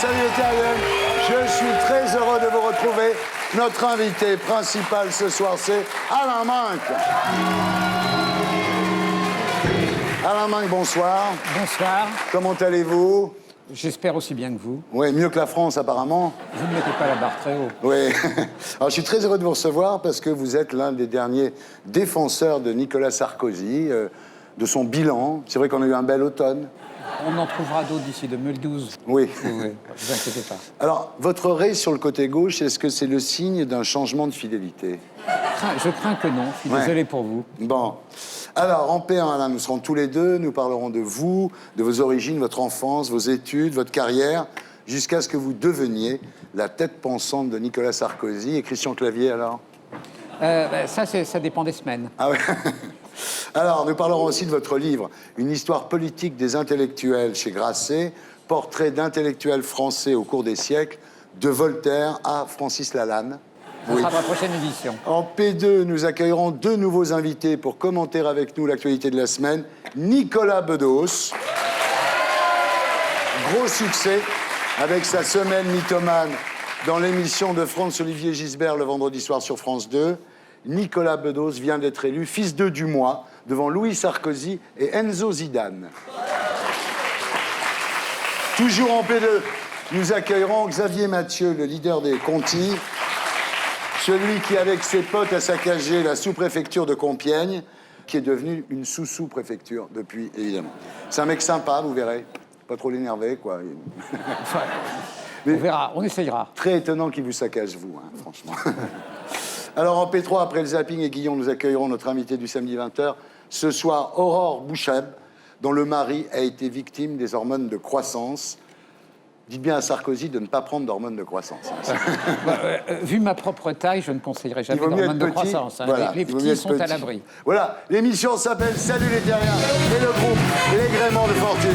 salut Italienne. Je suis très heureux de vous retrouver. Notre invité principal ce soir, c'est Alain Minc. Alain Minc, bonsoir. Bonsoir. Comment allez-vous? J'espère aussi bien que vous. Oui, mieux que la France, apparemment. Vous ne mettez pas la barre très haut. Oui. Alors, je suis très heureux de vous recevoir parce que vous êtes l'un des derniers défenseurs de Nicolas Sarkozy, de son bilan. C'est vrai qu'on a eu un bel automne. On en trouvera d'autres d'ici 2012. Oui. Oui, ne vous inquiétez pas. Alors, votre raie sur le côté gauche, est-ce que c'est le signe d'un changement de fidélité? Je crains que non. Je suis désolé pour vous. Bon. Alors, en P1, Alain, nous serons tous les deux. Nous parlerons de vous, de vos origines, votre enfance, vos études, votre carrière, jusqu'à ce que vous deveniez la tête pensante de Nicolas Sarkozy. Et Christian Clavier, alors? Ça dépend des semaines. Ah ouais. Alors, nous parlerons aussi de votre livre, Une histoire politique des intellectuels chez Grasset, portrait d'intellectuels français au cours des siècles, de Voltaire à Francis Lalanne. Ce sera ma prochaine édition. En P2, nous accueillerons deux nouveaux invités pour commenter avec nous l'actualité de la semaine. Nicolas Bedos, gros succès avec sa semaine mythomane dans l'émission de Franz-Olivier Gisbert le vendredi soir sur France 2. Nicolas Bedos vient d'être élu fils d'eux du mois devant Louis Sarkozy et Enzo Zidane. Toujours en P2, nous accueillerons Xavier Mathieu, le leader des Conti, celui qui, avec ses potes, a saccagé la sous-préfecture de Compiègne, qui est devenue une sous-sous-préfecture depuis, évidemment. C'est un mec sympa, vous verrez. Pas trop l'énerver, quoi. Enfin, on verra, on essayera. Très étonnant qu'il vous saccage, vous, hein, franchement. Alors, en P3, après le zapping et Guillon, nous accueillerons notre invité du samedi 20h. Ce soir, Aurore Boucheb, dont le mari a été victime des hormones de croissance. Dites bien à Sarkozy de ne pas prendre d'hormones de croissance. Vu ma propre taille, je ne conseillerais jamais d'hormones de croissance. Hein. Voilà, les petits sont à l'abri. Voilà, l'émission s'appelle Salut les terriens et le groupe Les Gréments de Fortune.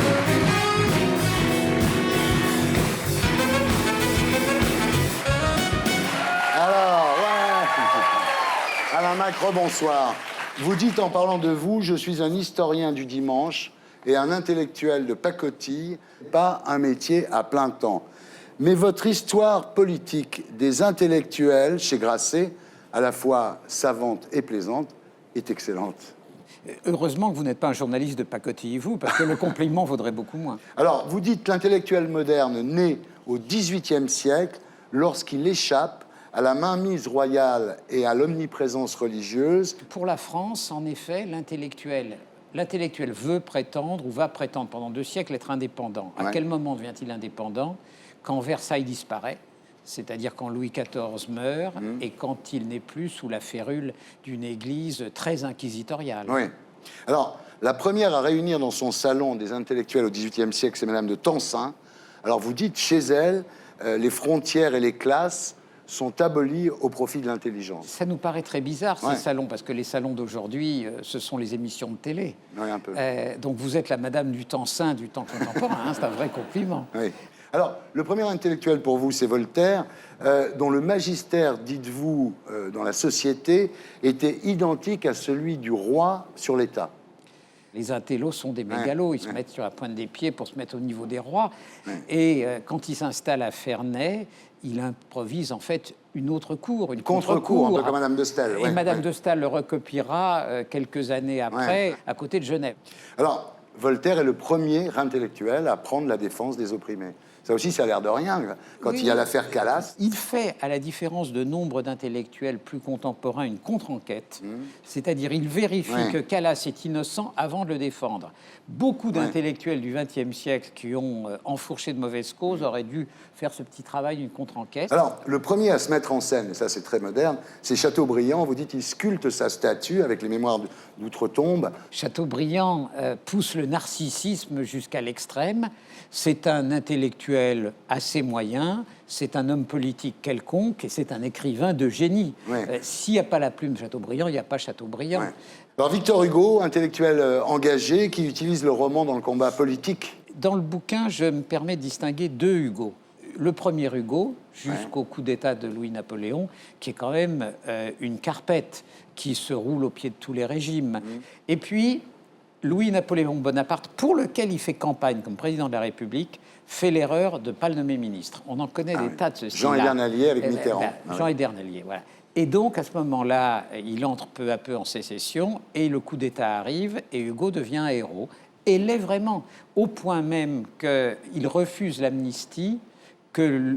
Alors, ouais. Alain Macron, bonsoir. Vous dites en parlant de vous, je suis un historien du dimanche et un intellectuel de pacotille, pas un métier à plein temps. Mais votre histoire politique des intellectuels chez Grasset, à la fois savante et plaisante, est excellente. Heureusement que vous n'êtes pas un journaliste de pacotille, vous, parce que le compliment vaudrait beaucoup moins. Alors, vous dites l'intellectuel moderne né au XVIIIe siècle lorsqu'il échappe à la mainmise royale et à l'omniprésence religieuse. Pour la France, en effet, l'intellectuel veut prétendre ou va prétendre pendant 2 siècles être indépendant. À quel moment devient-il indépendant? Quand Versailles disparaît, c'est-à-dire quand Louis XIV meurt et quand il n'est plus sous la férule d'une église très inquisitoriale. Oui. Alors, la première à réunir dans son salon des intellectuels au XVIIIe siècle, c'est Madame de Tencin. Alors, vous dites, chez elle, les frontières et les classes sont abolis au profit de l'intelligence. Ça nous paraît très bizarre, ces salons, parce que les salons d'aujourd'hui, ce sont les émissions de télé. Oui, un peu. Donc vous êtes la Madame du temps saint du temps contemporain, hein, c'est un vrai compliment. Oui. Alors, le premier intellectuel pour vous, c'est Voltaire, dont le magistère, dites-vous, dans la société, était identique à celui du roi sur l'État. Les intellos sont des mégalos, ils se mettent sur la pointe des pieds pour se mettre au niveau des rois. Et quand il s'installe à Ferney, il improvise en fait une autre cour, une contre-cour, un peu comme Madame de Staël. Et Madame de Staël le recopiera quelques années après, à côté de Genève. Alors, Voltaire est le premier intellectuel à prendre la défense des opprimés. Ça aussi, ça a l'air de rien, quand il y a l'affaire Calas. Il fait, à la différence de nombre d'intellectuels plus contemporains, une contre-enquête. C'est-à-dire, il vérifie que Calas est innocent avant de le défendre. Beaucoup d'intellectuels du XXe siècle qui ont enfourché de mauvaises causes auraient dû faire ce petit travail d'une contre-enquête. Alors, le premier à se mettre en scène, et ça c'est très moderne, c'est Chateaubriand. Vous dites qu'il sculpte sa statue avec les mémoires d'outre-tombe. Chateaubriand pousse le narcissisme jusqu'à l'extrême. C'est un intellectuel assez moyen, c'est un homme politique quelconque et c'est un écrivain de génie. S'il n'y a pas la plume Chateaubriand, il n'y a pas Chateaubriand. Alors Victor Hugo, intellectuel engagé, qui utilise le roman dans le combat politique. Dans le bouquin, je me permets de distinguer 2 Hugo. Le premier Hugo, jusqu'au coup d'État de Louis-Napoléon, qui est quand même une carpette qui se roule au pied de tous les régimes. Et puis, Louis-Napoléon Bonaparte, pour lequel il fait campagne comme président de la République, fait l'erreur de ne pas le nommer ministre. On en connaît des tas de ceci. Jean Edernalier avec Mitterrand. Jean Edernalier, voilà. Et donc, à ce moment-là, il entre peu à peu en sécession, et le coup d'État arrive, et Hugo devient un héros. Et l'est vraiment, au point même qu'il refuse l'amnistie que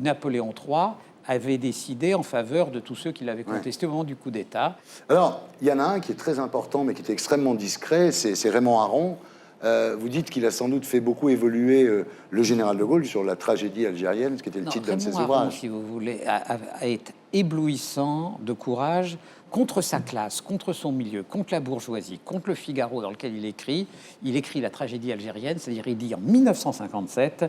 Napoléon III avait décidé en faveur de tous ceux qui l'avaient contesté au moment du coup d'État. Alors, il y en a un qui est très important, mais qui est extrêmement discret, c'est Raymond Aron. Vous dites qu'il a sans doute fait beaucoup évoluer le général de Gaulle sur la tragédie algérienne, ce qui était le titre d'un de ses Raymond Aron, ouvrages. si vous voulez, est éblouissant de courage contre sa classe, contre son milieu, contre la bourgeoisie, contre le Figaro dans lequel il écrit. Il écrit la tragédie algérienne, c'est-à-dire il dit en 1957...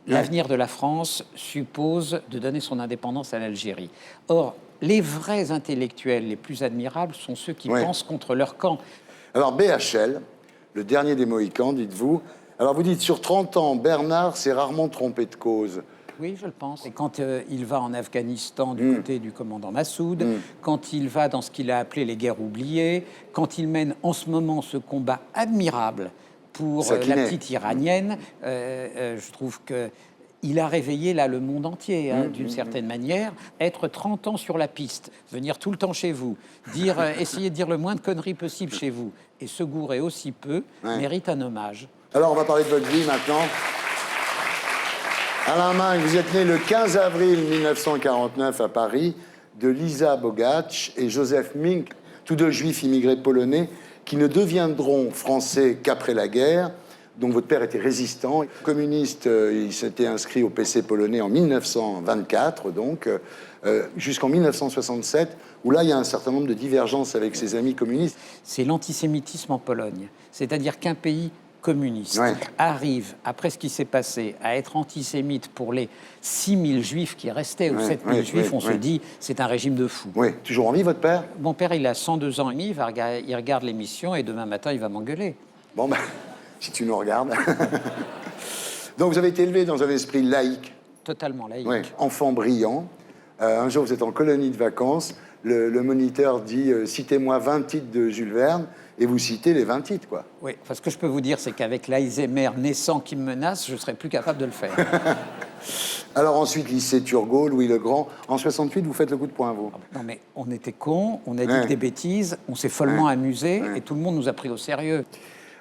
L'avenir de la France suppose de donner son indépendance à l'Algérie. Or, les vrais intellectuels les plus admirables sont ceux qui pensent contre leur camp. Alors, BHL, le dernier des Mohicans, dites-vous. Alors, vous dites, sur 30 ans, Bernard s'est rarement trompé de cause. Oui, je le pense. Et quand il va en Afghanistan du côté du commandant Massoud, quand il va dans ce qu'il a appelé les guerres oubliées, quand il mène en ce moment ce combat admirable pour la petite iranienne, je trouve qu'il a réveillé là le monde entier, d'une certaine manière. Être 30 ans sur la piste, venir tout le temps chez vous, essayer de dire le moins de conneries possible chez vous, et se gourer aussi peu, mérite un hommage. Alors, on va parler de votre vie maintenant. Alain Minc, vous êtes né le 15 avril 1949 à Paris, de Lisa Bogacz et Joseph Mink, tous deux juifs immigrés polonais, qui ne deviendront français qu'après la guerre. Donc votre père était résistant, communiste, il s'était inscrit au PC polonais en 1924, donc jusqu'en 1967, où là il y a un certain nombre de divergences avec ses amis communistes. C'est l'antisémitisme en Pologne, c'est-à-dire qu'un pays communiste arrive, après ce qui s'est passé, à être antisémite pour les 6 000 juifs qui restaient, ou 7 000 juifs, on se dit, c'est un régime de fous. Oui, toujours en vie, votre père? Mon père, il a 102 ans et demi, il regarde l'émission, et demain matin, il va m'engueuler. Bon, ben, si tu nous regardes. Donc, vous avez été élevé dans un esprit laïque. Totalement laïque. Oui, enfant brillant. Un jour, vous êtes en colonie de vacances, le moniteur dit « Citez-moi 20 titres de Jules Verne », et vous citez les 20 titres, quoi. Oui, enfin, ce que je peux vous dire, c'est qu'avec l'Alzheimer naissant qui me menace, je ne serais plus capable de le faire. Alors ensuite, lycée Turgot, Louis le Grand. En 68, vous faites le coup de poing, vous? Non, mais on était cons, on a dit des bêtises, on s'est follement amusé, et tout le monde nous a pris au sérieux.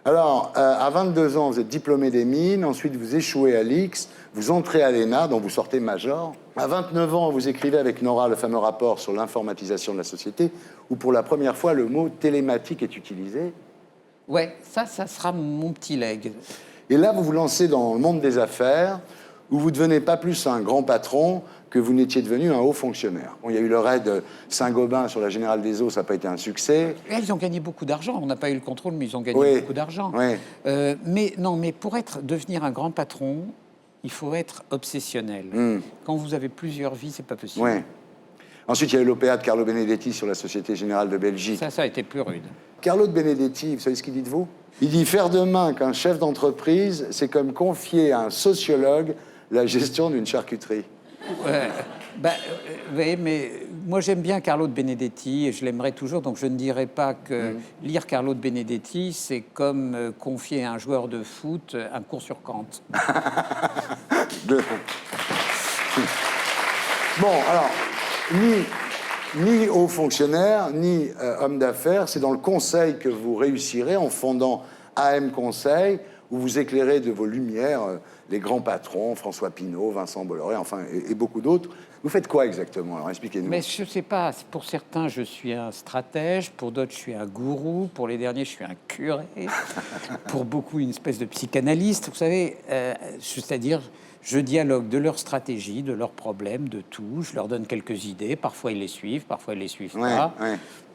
Alors, à 22 ans, vous êtes diplômé des mines, ensuite vous échouez à l'IX, vous entrez à l'ENA, dont vous sortez major. À 29 ans, vous écrivez avec Nora le fameux rapport sur l'informatisation de la société, où pour la première fois, le mot télématique est utilisé. Ouais, ça sera mon petit leg. Et là, vous vous lancez dans le monde des affaires, où vous ne devenez pas plus un grand patron que vous n'étiez devenu un haut fonctionnaire. Bon, il y a eu le raid Saint-Gobain sur la Générale des Eaux, ça n'a pas été un succès. Et ils ont gagné beaucoup d'argent. On n'a pas eu le contrôle, mais ils ont gagné beaucoup d'argent. Mais pour devenir un grand patron, il faut être obsessionnel. Quand vous avez plusieurs vies, c'est pas possible. Ensuite, il y a eu l'OPA de Carlo Benedetti sur la Société Générale de Belgique. Ça a été plus rude. Carlo Benedetti, vous savez ce qu'il dit de vous? Il dit « Faire de Minc un chef d'entreprise, c'est comme confier à un sociologue la gestion d'une charcuterie. » Oui, mais moi j'aime bien Carlo de Benedetti et je l'aimerais toujours, donc je ne dirais pas que lire Carlo de Benedetti, c'est comme confier à un joueur de foot un cours sur Kant. Bon, alors, ni haut fonctionnaire, ni homme d'affaires, c'est dans le conseil que vous réussirez en fondant AM Conseil, où vous éclairez de vos lumières les grands patrons, François Pinault, Vincent Bolloré, enfin, et beaucoup d'autres. Vous faites quoi exactement? Alors, expliquez-nous. Mais je ne sais pas. Pour certains, je suis un stratège. Pour d'autres, je suis un gourou. Pour les derniers, je suis un curé. Pour beaucoup, une espèce de psychanalyste. Vous savez, c'est-à-dire, je dialogue de leur stratégie, de leurs problèmes, de tout. Je leur donne quelques idées. Parfois, ils les suivent. Parfois, ils les suivent pas.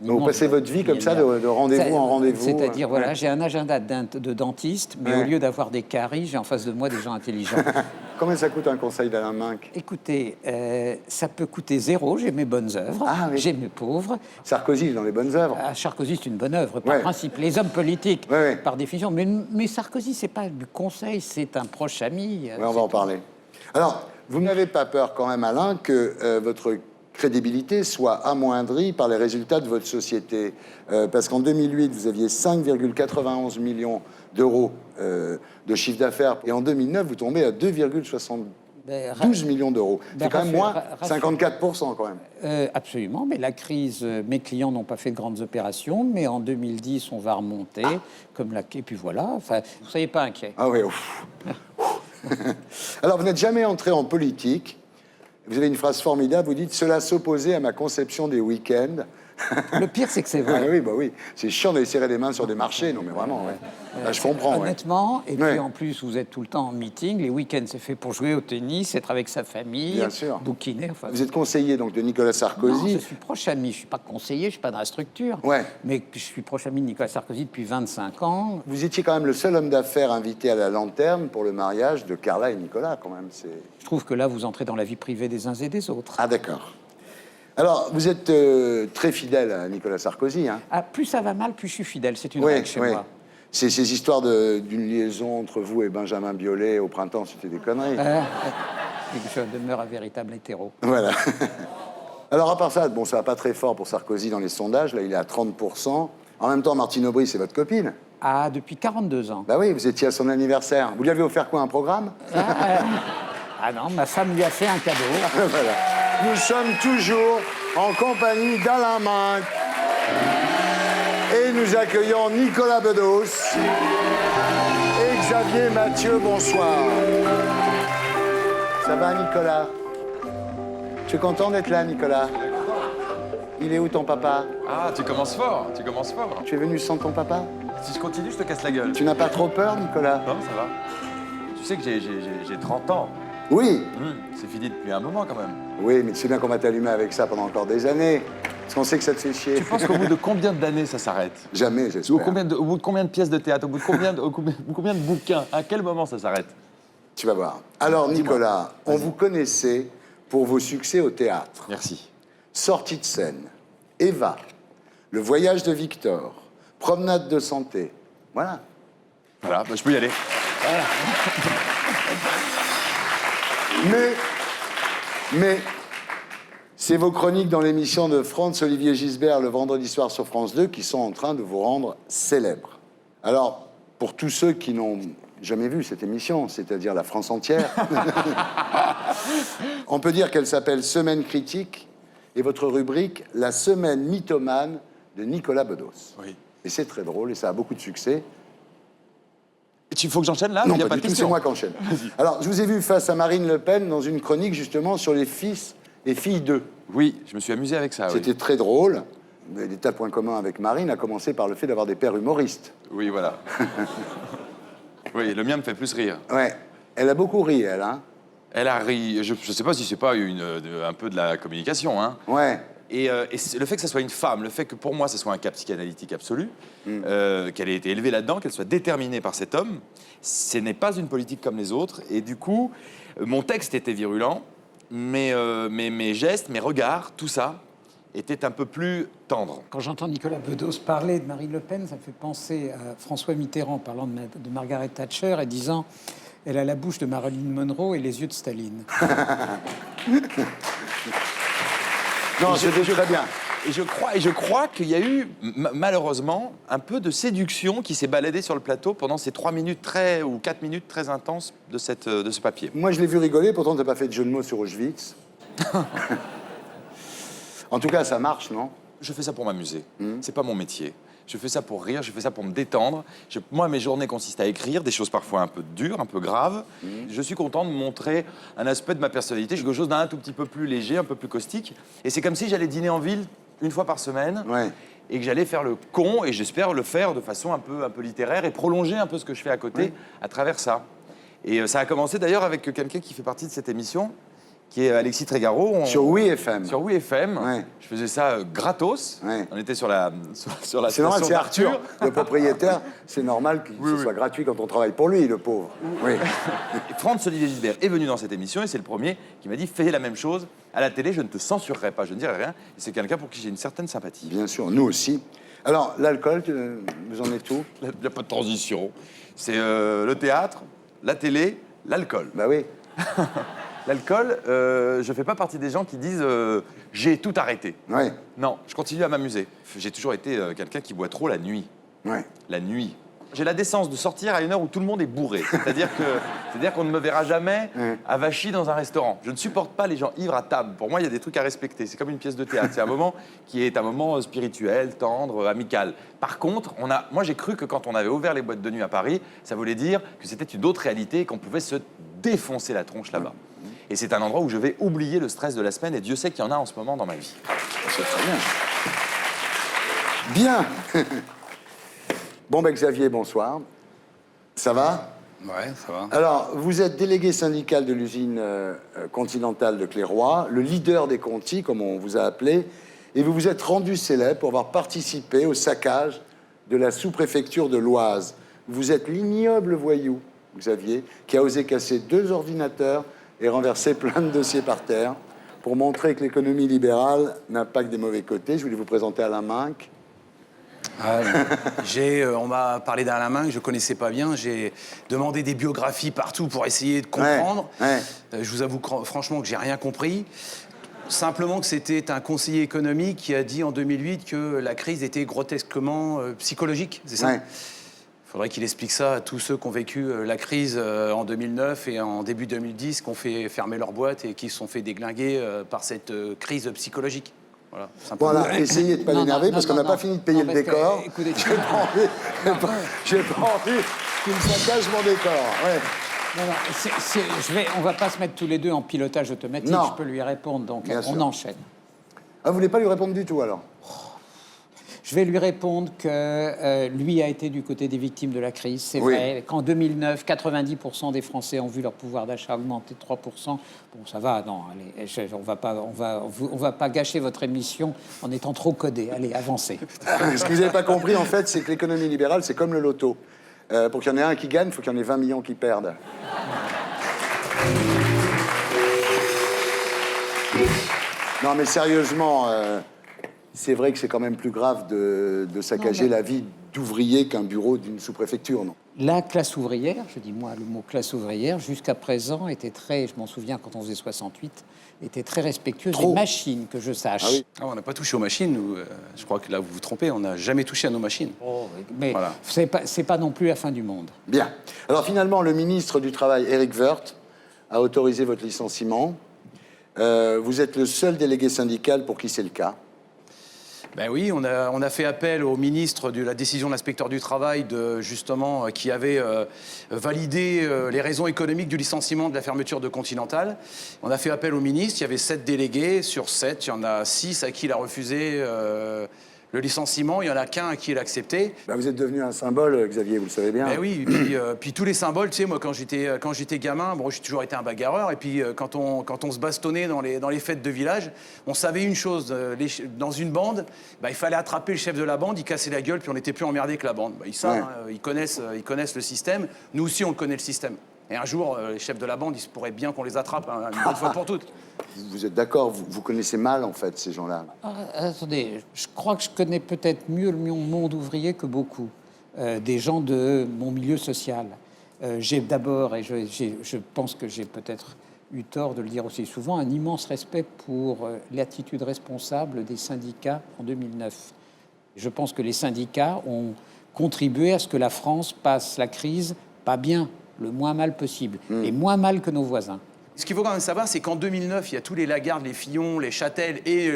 Donc, vous passez votre vie comme ça, de rendez-vous en rendez-vous. C'est-à-dire, voilà, j'ai un agenda de dentiste, mais au lieu d'avoir des caries, j'ai en face de moi des gens intelligents. Combien ça coûte un conseil d'Alain Minc? Écoutez, ça peut coûter 0. J'ai mes bonnes œuvres, j'ai mes pauvres. Sarkozy, dans les bonnes œuvres. Sarkozy, c'est une bonne œuvre, par principe. Les hommes politiques, par définition. Mais Sarkozy, c'est pas du conseil, c'est un proche ami. Oui, on va en parler. Alors, vous n'avez pas peur quand même, Alain, que votre crédibilité soit amoindrie par les résultats de votre société. Parce qu'en 2008, vous aviez 5,91 millions d'euros de chiffre d'affaires. Et en 2009, vous tombez à 2,72 millions d'euros. C'est quand même moins 54% quand même. Absolument, mais la crise, mes clients n'ont pas fait de grandes opérations, mais en 2010, on va remonter, et puis voilà, enfin, vous ne soyez pas inquiet. Ah oui, ouf. Alors, vous n'êtes jamais entré en politique. Vous avez une phrase formidable, vous dites « Cela s'opposait à ma conception des week-ends ». Le pire, c'est que c'est vrai. Ah oui, bah oui. C'est chiant d'aller serrer les mains sur des marchés, non mais vraiment, ouais. Là, je comprends, honnêtement, ouais. Et puis en plus, vous êtes tout le temps en meeting. Les week-ends, c'est fait pour jouer au tennis, être avec sa famille, Bien sûr. bouquiner. Enfin, Vous êtes conseiller donc de Nicolas Sarkozy. non, je suis proche ami. Je ne suis pas conseiller, je ne suis pas dans la structure. Ouais. Mais je suis proche ami de Nicolas Sarkozy depuis 25 ans. Vous étiez quand même le seul homme d'affaires invité à la lanterne pour le mariage de Carla et Nicolas, quand même. Je trouve que là, vous entrez dans la vie privée des uns et des autres. Ah d'accord. Alors, vous êtes très fidèle à Nicolas Sarkozy, hein? Ah, plus ça va mal, plus je suis fidèle. C'est une règle chez moi. C'est ces histoires d'une liaison entre vous et Benjamin Biolay au printemps, c'était des conneries. Je demeure un véritable hétéro. Voilà. Alors, à part ça, bon, ça va pas très fort pour Sarkozy dans les sondages. Là, il est à 30%. En même temps, Martine Aubry, c'est votre copine. Ah, depuis 42 ans. Bah oui, vous étiez à son anniversaire. Vous lui avez offert quoi, un programme? Ah non, ma femme lui a fait un cadeau. Voilà. Nous sommes toujours en compagnie d'Alain Minc. Et nous accueillons Nicolas Bedos et Xavier Mathieu, bonsoir. Ça va, Nicolas? Tu es content d'être là, Nicolas? Il est où, ton papa? Ah, tu commences fort, tu commences fort. Tu es venu sans ton papa? Si je continue, je te casse la gueule. Tu n'as pas trop peur, Nicolas? Non, ça va. Tu sais que j'ai 30 ans. Oui. C'est fini depuis un moment, quand même. Oui, mais tu sais bien qu'on va t'allumer avec ça pendant encore des années. Parce qu'on sait que ça te fait chier. Tu penses qu'au bout de combien d'années ça s'arrête? Jamais, j'espère. Au bout de combien de pièces de théâtre? Au bout de combien de bouquins? À quel moment ça s'arrête? Tu vas voir. Alors, Nicolas, on vous connaissait pour vos succès au théâtre. Merci. Sortie de scène, Eva, Le voyage de Victor, Promenade de santé. Voilà. Voilà, bah, je peux y aller. Mais c'est vos chroniques dans l'émission de Franz-Olivier Gisbert le vendredi soir sur France 2 qui sont en train de vous rendre célèbre. Alors, pour tous ceux qui n'ont jamais vu cette émission, c'est-à-dire la France entière, on peut dire qu'elle s'appelle Semaine critique et votre rubrique La semaine mythomane de Nicolas Bedos. Oui. Et c'est très drôle et ça a beaucoup de succès. Il faut que j'enchaîne là? Non, Il y a pas de du tout, c'est question. moi qui enchaîne. Alors, je vous ai vu face à Marine Le Pen dans une chronique justement sur les fils et filles d'eux. Oui, je me suis amusé avec ça. C'était très drôle. Vous avez des tas de points communs avec Marine, à commencer par le fait d'avoir des pères humoristes. Oui, voilà. Oui, le mien me fait plus rire. Ouais. Elle a beaucoup ri, elle, hein? Elle a ri. Je sais pas si c'est pas un peu de la communication, hein. Ouais. Et le fait que ça soit une femme, le fait que pour moi, ça soit un cas psychanalytique absolu, qu'elle ait été élevée là-dedans, qu'elle soit déterminée par cet homme, ce n'est pas une politique comme les autres. Et du coup, mon texte était virulent, mais mes gestes, mes regards, tout ça, était un peu plus tendre. Quand j'entends Nicolas Bedos parler de Marine Le Pen, ça me fait penser à François Mitterrand parlant de Margaret Thatcher et disant « Elle a la bouche de Marilyn Monroe et les yeux de Staline ». Non, c'était très bien. Et je crois qu'il y a eu, malheureusement, un peu de séduction qui s'est baladée sur le plateau pendant ces 3 minutes ou 4 minutes très intenses de ce papier. Moi, je l'ai vu rigoler, pourtant, t'as pas fait de jeu de mots sur Auschwitz. En tout cas, ça marche, non? Je fais ça pour m'amuser. C'est pas mon métier. Je fais ça pour rire, je fais ça pour me détendre. Moi, mes journées consistent à écrire des choses parfois un peu dures, un peu graves. Je suis content de montrer un aspect de ma personnalité, quelque chose d'un tout petit peu plus léger, un peu plus caustique. Et c'est comme si j'allais dîner en ville une fois par semaine. Ouais. Et que j'allais faire le con, et j'espère le faire de façon un peu littéraire et prolonger un peu ce que je fais à côté à travers ça. Et ça a commencé d'ailleurs avec quelqu'un qui fait partie de cette émission, qui est Alexis Trégaro. Sur Oui FM. Sur Oui FM. Ouais. Je faisais ça gratos. Ouais. On était sur la C'est normal, station c'est Arthur, d'Arthur. le propriétaire. C'est normal que ce soit gratuit quand on travaille pour lui, le pauvre. Oui. Et Franz-Olivier Gisbert est venu dans cette émission et c'est le premier qui m'a dit « Fais la même chose à la télé, je ne te censurerai pas, je ne dirai rien. » Et c'est quelqu'un pour qui j'ai une certaine sympathie. Bien sûr, nous aussi. Alors, l'alcool, vous en êtes où? Il n'y a pas de transition. C'est le théâtre, la télé, l'alcool. Bah oui. l'alcool, je fais pas partie des gens qui disent j'ai tout arrêté. Ouais. Non, je continue à m'amuser. J'ai toujours été quelqu'un qui boit trop la nuit. Ouais. La nuit. J'ai la décence de sortir à une heure où tout le monde est bourré. C'est-à-dire qu'on ne me verra jamais avachi dans un restaurant. Je ne supporte pas les gens ivres à table. Pour moi, il y a des trucs à respecter. C'est comme une pièce de théâtre. C'est un moment qui est un moment spirituel, tendre, amical. Par contre, moi, j'ai cru que quand on avait ouvert les boîtes de nuit à Paris, ça voulait dire que c'était une autre réalité et qu'on pouvait se défoncer la tronche là-bas. Et c'est un endroit où je vais oublier le stress de la semaine. Et Dieu sait qu'il y en a en ce moment dans ma vie. C'est très bien. Bien. Bon, ben Xavier, bonsoir. Ça va? Ouais, ça va. Alors, vous êtes délégué syndical de l'usine Continentale de Clairoy, le leader des Conti, comme on vous a appelé, et vous vous êtes rendu célèbre pour avoir participé au saccage de la sous-préfecture de l'Oise. Vous êtes l'ignoble voyou, Xavier, qui a osé casser 2 ordinateurs et renverser plein de dossiers par terre pour montrer que l'économie libérale n'a pas que des mauvais côtés. Je voulais vous présenter Alain Minck. Ah, on m'a parlé d'Alain Minck, je ne connaissais pas bien. J'ai demandé des biographies partout pour essayer de comprendre. Ouais. Je vous avoue franchement que j'ai rien compris. Simplement que c'était un conseiller économique qui a dit en 2008 que la crise était grotesquement psychologique, c'est ça? Ouais. Il faudrait qu'il explique ça à tous ceux qui ont vécu la crise en 2009 et en début 2010, qui ont fait fermer leurs boîtes et qui se sont fait déglinguer par cette crise psychologique. Voilà, Voilà, essayez de ne pas l'énerver parce qu'on n'a pas fini de payer le décor. Écoutez, J'ai pas envie qu'il me saccage mon décor. Ouais. Non, on va pas se mettre tous les deux en pilotage automatique. Non. Je peux lui répondre, donc Bien on sûr. enchaîne. Ah, vous voulez pas lui répondre du tout alors? Je vais lui répondre que lui a été du côté des victimes de la crise. C'est Oui. vrai qu'en 2009, 90% des Français ont vu leur pouvoir d'achat augmenter de 3%. Bon, ça va, non, allez, on va pas gâcher votre émission en étant trop codé. Allez, avancez. Ce que vous n'avez pas compris, en fait, c'est que l'économie libérale, c'est comme le loto. Pour qu'il y en ait un qui gagne, il faut qu'il y en ait 20 millions qui perdent. Non, mais sérieusement, c'est vrai que c'est quand même plus grave de saccager la vie d'ouvrier qu'un bureau d'une sous-préfecture, non? La classe ouvrière, je dis moi le mot classe ouvrière, jusqu'à présent était très, je m'en souviens quand on faisait 68, était très respectueuse Trop. des machines, que je sache. Ah oui. Ah, on n'a pas touché aux machines, nous. Je crois que là, vous vous trompez, on n'a jamais touché à nos machines. Mais Voilà. c'est pas non plus la fin du monde. Bien. Alors finalement, le ministre du Travail, Éric Woerth, a autorisé votre licenciement. Vous êtes le seul délégué syndical pour qui c'est le cas. Ben oui, on a fait appel au ministre de la décision de l'inspecteur du travail qui avait validé les raisons économiques du licenciement de la fermeture de Continental. On a fait appel au ministre, il y avait 7 délégués. Sur 7, il y en a 6 à qui il a refusé le licenciement, il y en a qu'un à qui il a accepté. Bah, vous êtes devenu un symbole, Xavier, vous le savez bien. Ben oui, puis tous les symboles, tu sais, moi quand j'étais gamin, bon, j'ai toujours été un bagarreur, et puis quand on se bastonnait dans les fêtes de village, on savait une chose, dans une bande, il fallait attraper le chef de la bande, il cassait la gueule, puis on n'était plus emmerdé que la bande. Ils savent, Ouais. ils connaissent le système, nous aussi on connaît le système. Et un jour, les chefs de la bande, il se pourrait bien qu'on les attrape une bonne fois pour toutes. Vous êtes d'accord, vous connaissez mal, en fait, ces gens-là. Attendez, je crois que je connais peut-être mieux le monde ouvrier que beaucoup, des gens de mon milieu social. J'ai d'abord, et je pense que j'ai peut-être eu tort de le dire aussi souvent, un immense respect pour l'attitude responsable des syndicats en 2009. Je pense que les syndicats ont contribué à ce que la France passe la crise pas bien, le moins mal possible, et moins mal que nos voisins. Ce qu'il faut quand même savoir, c'est qu'en 2009, il y a tous les Lagarde, les Fillon, les Châtel et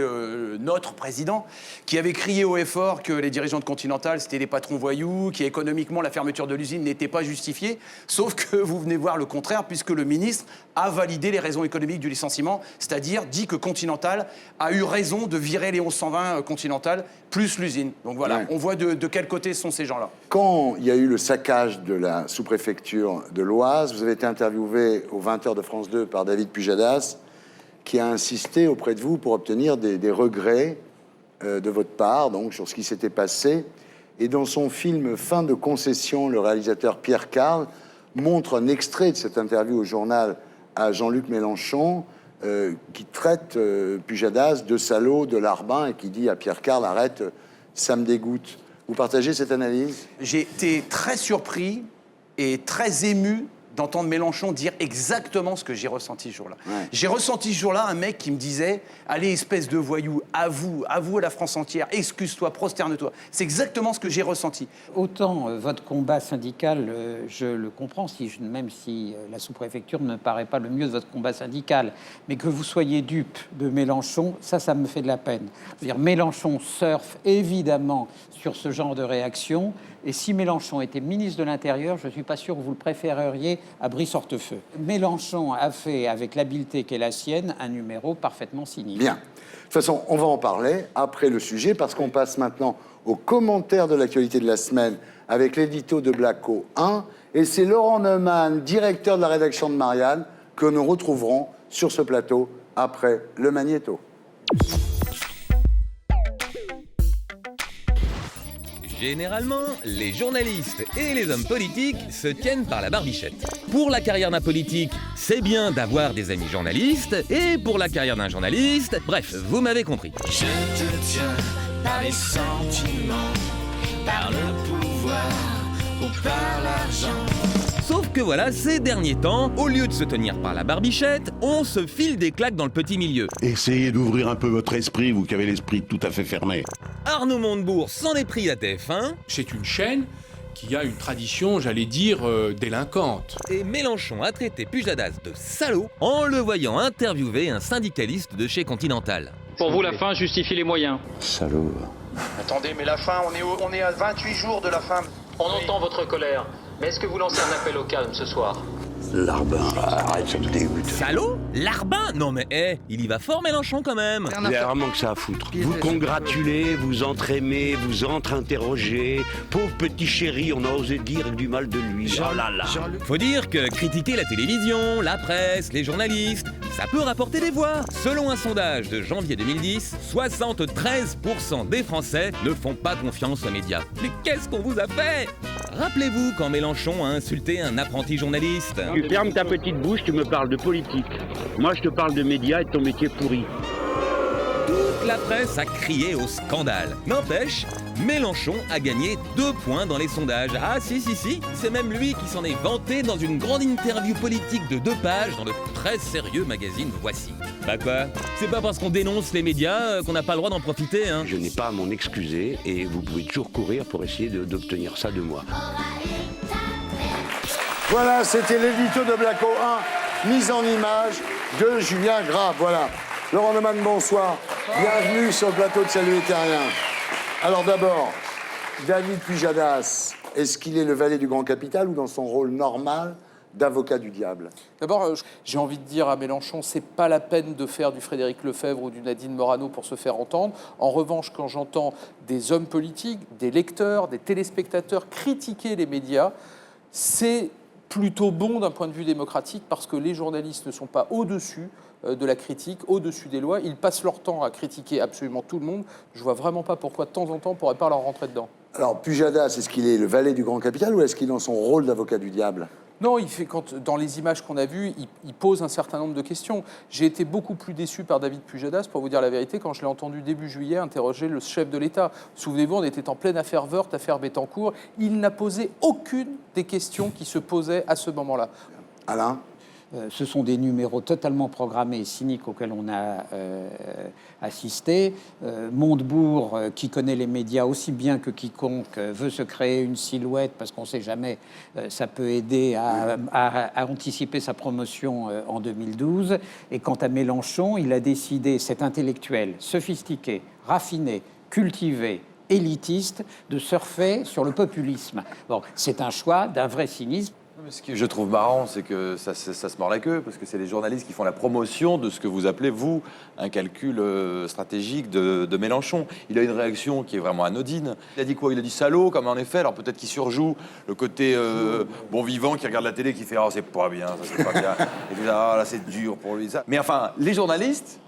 notre président qui avaient crié haut et fort que les dirigeants de Continental, c'était des patrons voyous, qu'économiquement, la fermeture de l'usine n'était pas justifiée. Sauf que vous venez voir le contraire, puisque le ministre a validé les raisons économiques du licenciement, c'est-à-dire dit que Continental a eu raison de virer les 1120 Continental, plus l'usine. Donc voilà, Ouais. on voit de quel côté sont ces gens-là. Quand il y a eu le saccage de la sous-préfecture de l'Oise, vous avez été interviewé aux 20h de France 2 par David Pujadas, qui a insisté auprès de vous pour obtenir des regrets de votre part, donc sur ce qui s'était passé. Et dans son film Fin de concession, le réalisateur Pierre Carl montre un extrait de cette interview au journal à Jean-Luc Mélenchon, qui traite Pujadas de salaud, de larbin, et qui dit à Pierre Carl, arrête, ça me dégoûte. Vous partagez cette analyse? J'ai été très surpris et très ému d'entendre Mélenchon dire exactement ce que j'ai ressenti ce jour-là. Ouais. J'ai ressenti ce jour-là un mec qui me disait « Allez, espèce de voyou, avoue à la France entière, excuse-toi, prosterne-toi ». C'est exactement ce que j'ai ressenti. Autant votre combat syndical, je le comprends, même si la sous-préfecture ne me paraît pas le mieux de votre combat syndical, mais que vous soyez dupe de Mélenchon, ça me fait de la peine. Je veux dire, Mélenchon surfe évidemment sur ce genre de réaction, et si Mélenchon était ministre de l'Intérieur, je ne suis pas sûr que vous le préféreriez à Brice-Hortefeux. Mélenchon a fait, avec l'habileté qui est la sienne, un numéro parfaitement cynique. Bien. De toute façon, on va en parler après le sujet, parce qu'on passe maintenant aux commentaires de l'actualité de la semaine avec l'édito de Blacko 1. Et c'est Laurent Neumann, directeur de la rédaction de Marianne, que nous retrouverons sur ce plateau après le Magnéto. Généralement, les journalistes et les hommes politiques se tiennent par la barbichette. Pour la carrière d'un politique, c'est bien d'avoir des amis journalistes, et pour la carrière d'un journaliste, bref, vous m'avez compris. Je te tiens par les sentiments, par le pouvoir ou par l'argent. Sauf que voilà, ces derniers temps, au lieu de se tenir par la barbichette, on se file des claques dans le petit milieu. Essayez d'ouvrir un peu votre esprit, vous qui avez l'esprit tout à fait fermé. Arnaud Montebourg s'en est pris à TF1. C'est une chaîne qui a une tradition, j'allais dire, délinquante. Et Mélenchon a traité Pujadas de salaud en le voyant interviewer un syndicaliste de chez Continental. Pour vous, la fin justifie les moyens. Salaud. Attendez, mais la fin, on est à 28 jours de la fin. On entend votre colère, mais est-ce que vous lancez un appel au calme ce soir? Larbin, arrête, ça me dégoûte. Salaud? Larbin? Non mais il y va fort Mélenchon quand même. Vous avez rarement que ça à foutre. Vous congratulez, vous entre-aimez, vous entre-interrogez. Pauvre petit chéri, on a osé dire du mal de lui. Oh là là. Faut dire que critiquer la télévision, la presse, les journalistes, ça peut rapporter des voix. Selon un sondage de janvier 2010, 73% des Français ne font pas confiance aux médias. Mais qu'est-ce qu'on vous a fait? Rappelez-vous quand Mélenchon a insulté un apprenti journaliste. Tu fermes ta petite bouche, tu me parles de politique. Moi, je te parle de médias et de ton métier pourri. Toute la presse a crié au scandale. N'empêche, Mélenchon a gagné 2 points dans les sondages. Ah si, c'est même lui qui s'en est vanté dans une grande interview politique de 2 pages dans le très sérieux magazine Voici. Bah quoi? C'est pas parce qu'on dénonce les médias qu'on n'a pas le droit d'en profiter, hein. Je n'ai pas à m'en excuser et vous pouvez toujours courir pour essayer d'obtenir ça de moi. Voilà, c'était l'édito de Blacko 1, mise en image de Julien Grave. Voilà. Laurent Neumann, bonsoir. Bienvenue sur le plateau de Salut les Terriens. Alors d'abord, David Pujadas, est-ce qu'il est le valet du Grand Capital ou dans son rôle normal d'avocat du diable? D'abord, j'ai envie de dire à Mélenchon, c'est pas la peine de faire du Frédéric Lefebvre ou du Nadine Morano pour se faire entendre. En revanche, quand j'entends des hommes politiques, des lecteurs, des téléspectateurs critiquer les médias, c'est plutôt bon d'un point de vue démocratique parce que les journalistes ne sont pas au-dessus de la critique, au-dessus des lois. Ils passent leur temps à critiquer absolument tout le monde. Je vois vraiment pas pourquoi de temps en temps on pourrait pas leur rentrer dedans. Alors, Pujadas, est-ce qu'il est le valet du Grand Capital ou est-ce qu'il est dans son rôle d'avocat du diable? Non, dans les images qu'on a vues, il pose un certain nombre de questions. J'ai été beaucoup plus déçu par David Pujadas, pour vous dire la vérité, quand je l'ai entendu début juillet interroger le chef de l'État. Souvenez-vous, on était en pleine affaire Woerth, affaire Bettencourt. Il n'a posé aucune des questions qui se posaient à ce moment-là. Alain? Ce sont des numéros totalement programmés et cyniques auxquels on a assisté. Montebourg, qui connaît les médias aussi bien que quiconque, veut se créer une silhouette parce qu'on ne sait jamais, ça peut aider à anticiper sa promotion en 2012. Et quant à Mélenchon, il a décidé, cet intellectuel sophistiqué, raffiné, cultivé, élitiste, de surfer sur le populisme. Bon, c'est un choix d'un vrai cynisme. Ce que je trouve marrant, c'est que ça se mord la queue, parce que c'est les journalistes qui font la promotion de ce que vous appelez, vous, un calcul stratégique de Mélenchon. Il a une réaction qui est vraiment anodine. Il a dit quoi? Il a dit salaud, comme en effet. Alors peut-être qu'il surjoue le côté bon vivant qui regarde la télé, qui fait « Oh, c'est pas bien, ça, c'est pas bien. » Et puis là, là, c'est dur pour lui, ça. Mais enfin, les journalistes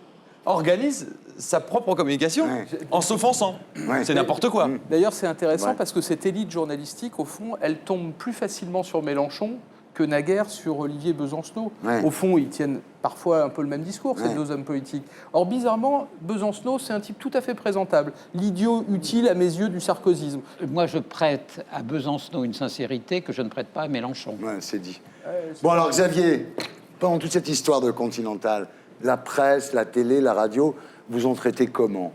organisent sa propre communication en s'offensant. C'est n'importe quoi. D'ailleurs, c'est intéressant parce que cette élite journalistique, au fond, elle tombe plus facilement sur Mélenchon que naguère sur Olivier Besancenot. Ouais. Au fond, ils tiennent parfois un peu le même discours, ces Ouais. deux hommes politiques. Or, bizarrement, Besancenot, c'est un type tout à fait présentable. L'idiot utile à mes yeux du sarkozysme. Moi, je prête à Besancenot une sincérité que je ne prête pas à Mélenchon. Ouais, c'est dit. Bon, alors, Xavier, pendant toute cette histoire de Continental, la presse, la télé, la radio, vous ont traité comment?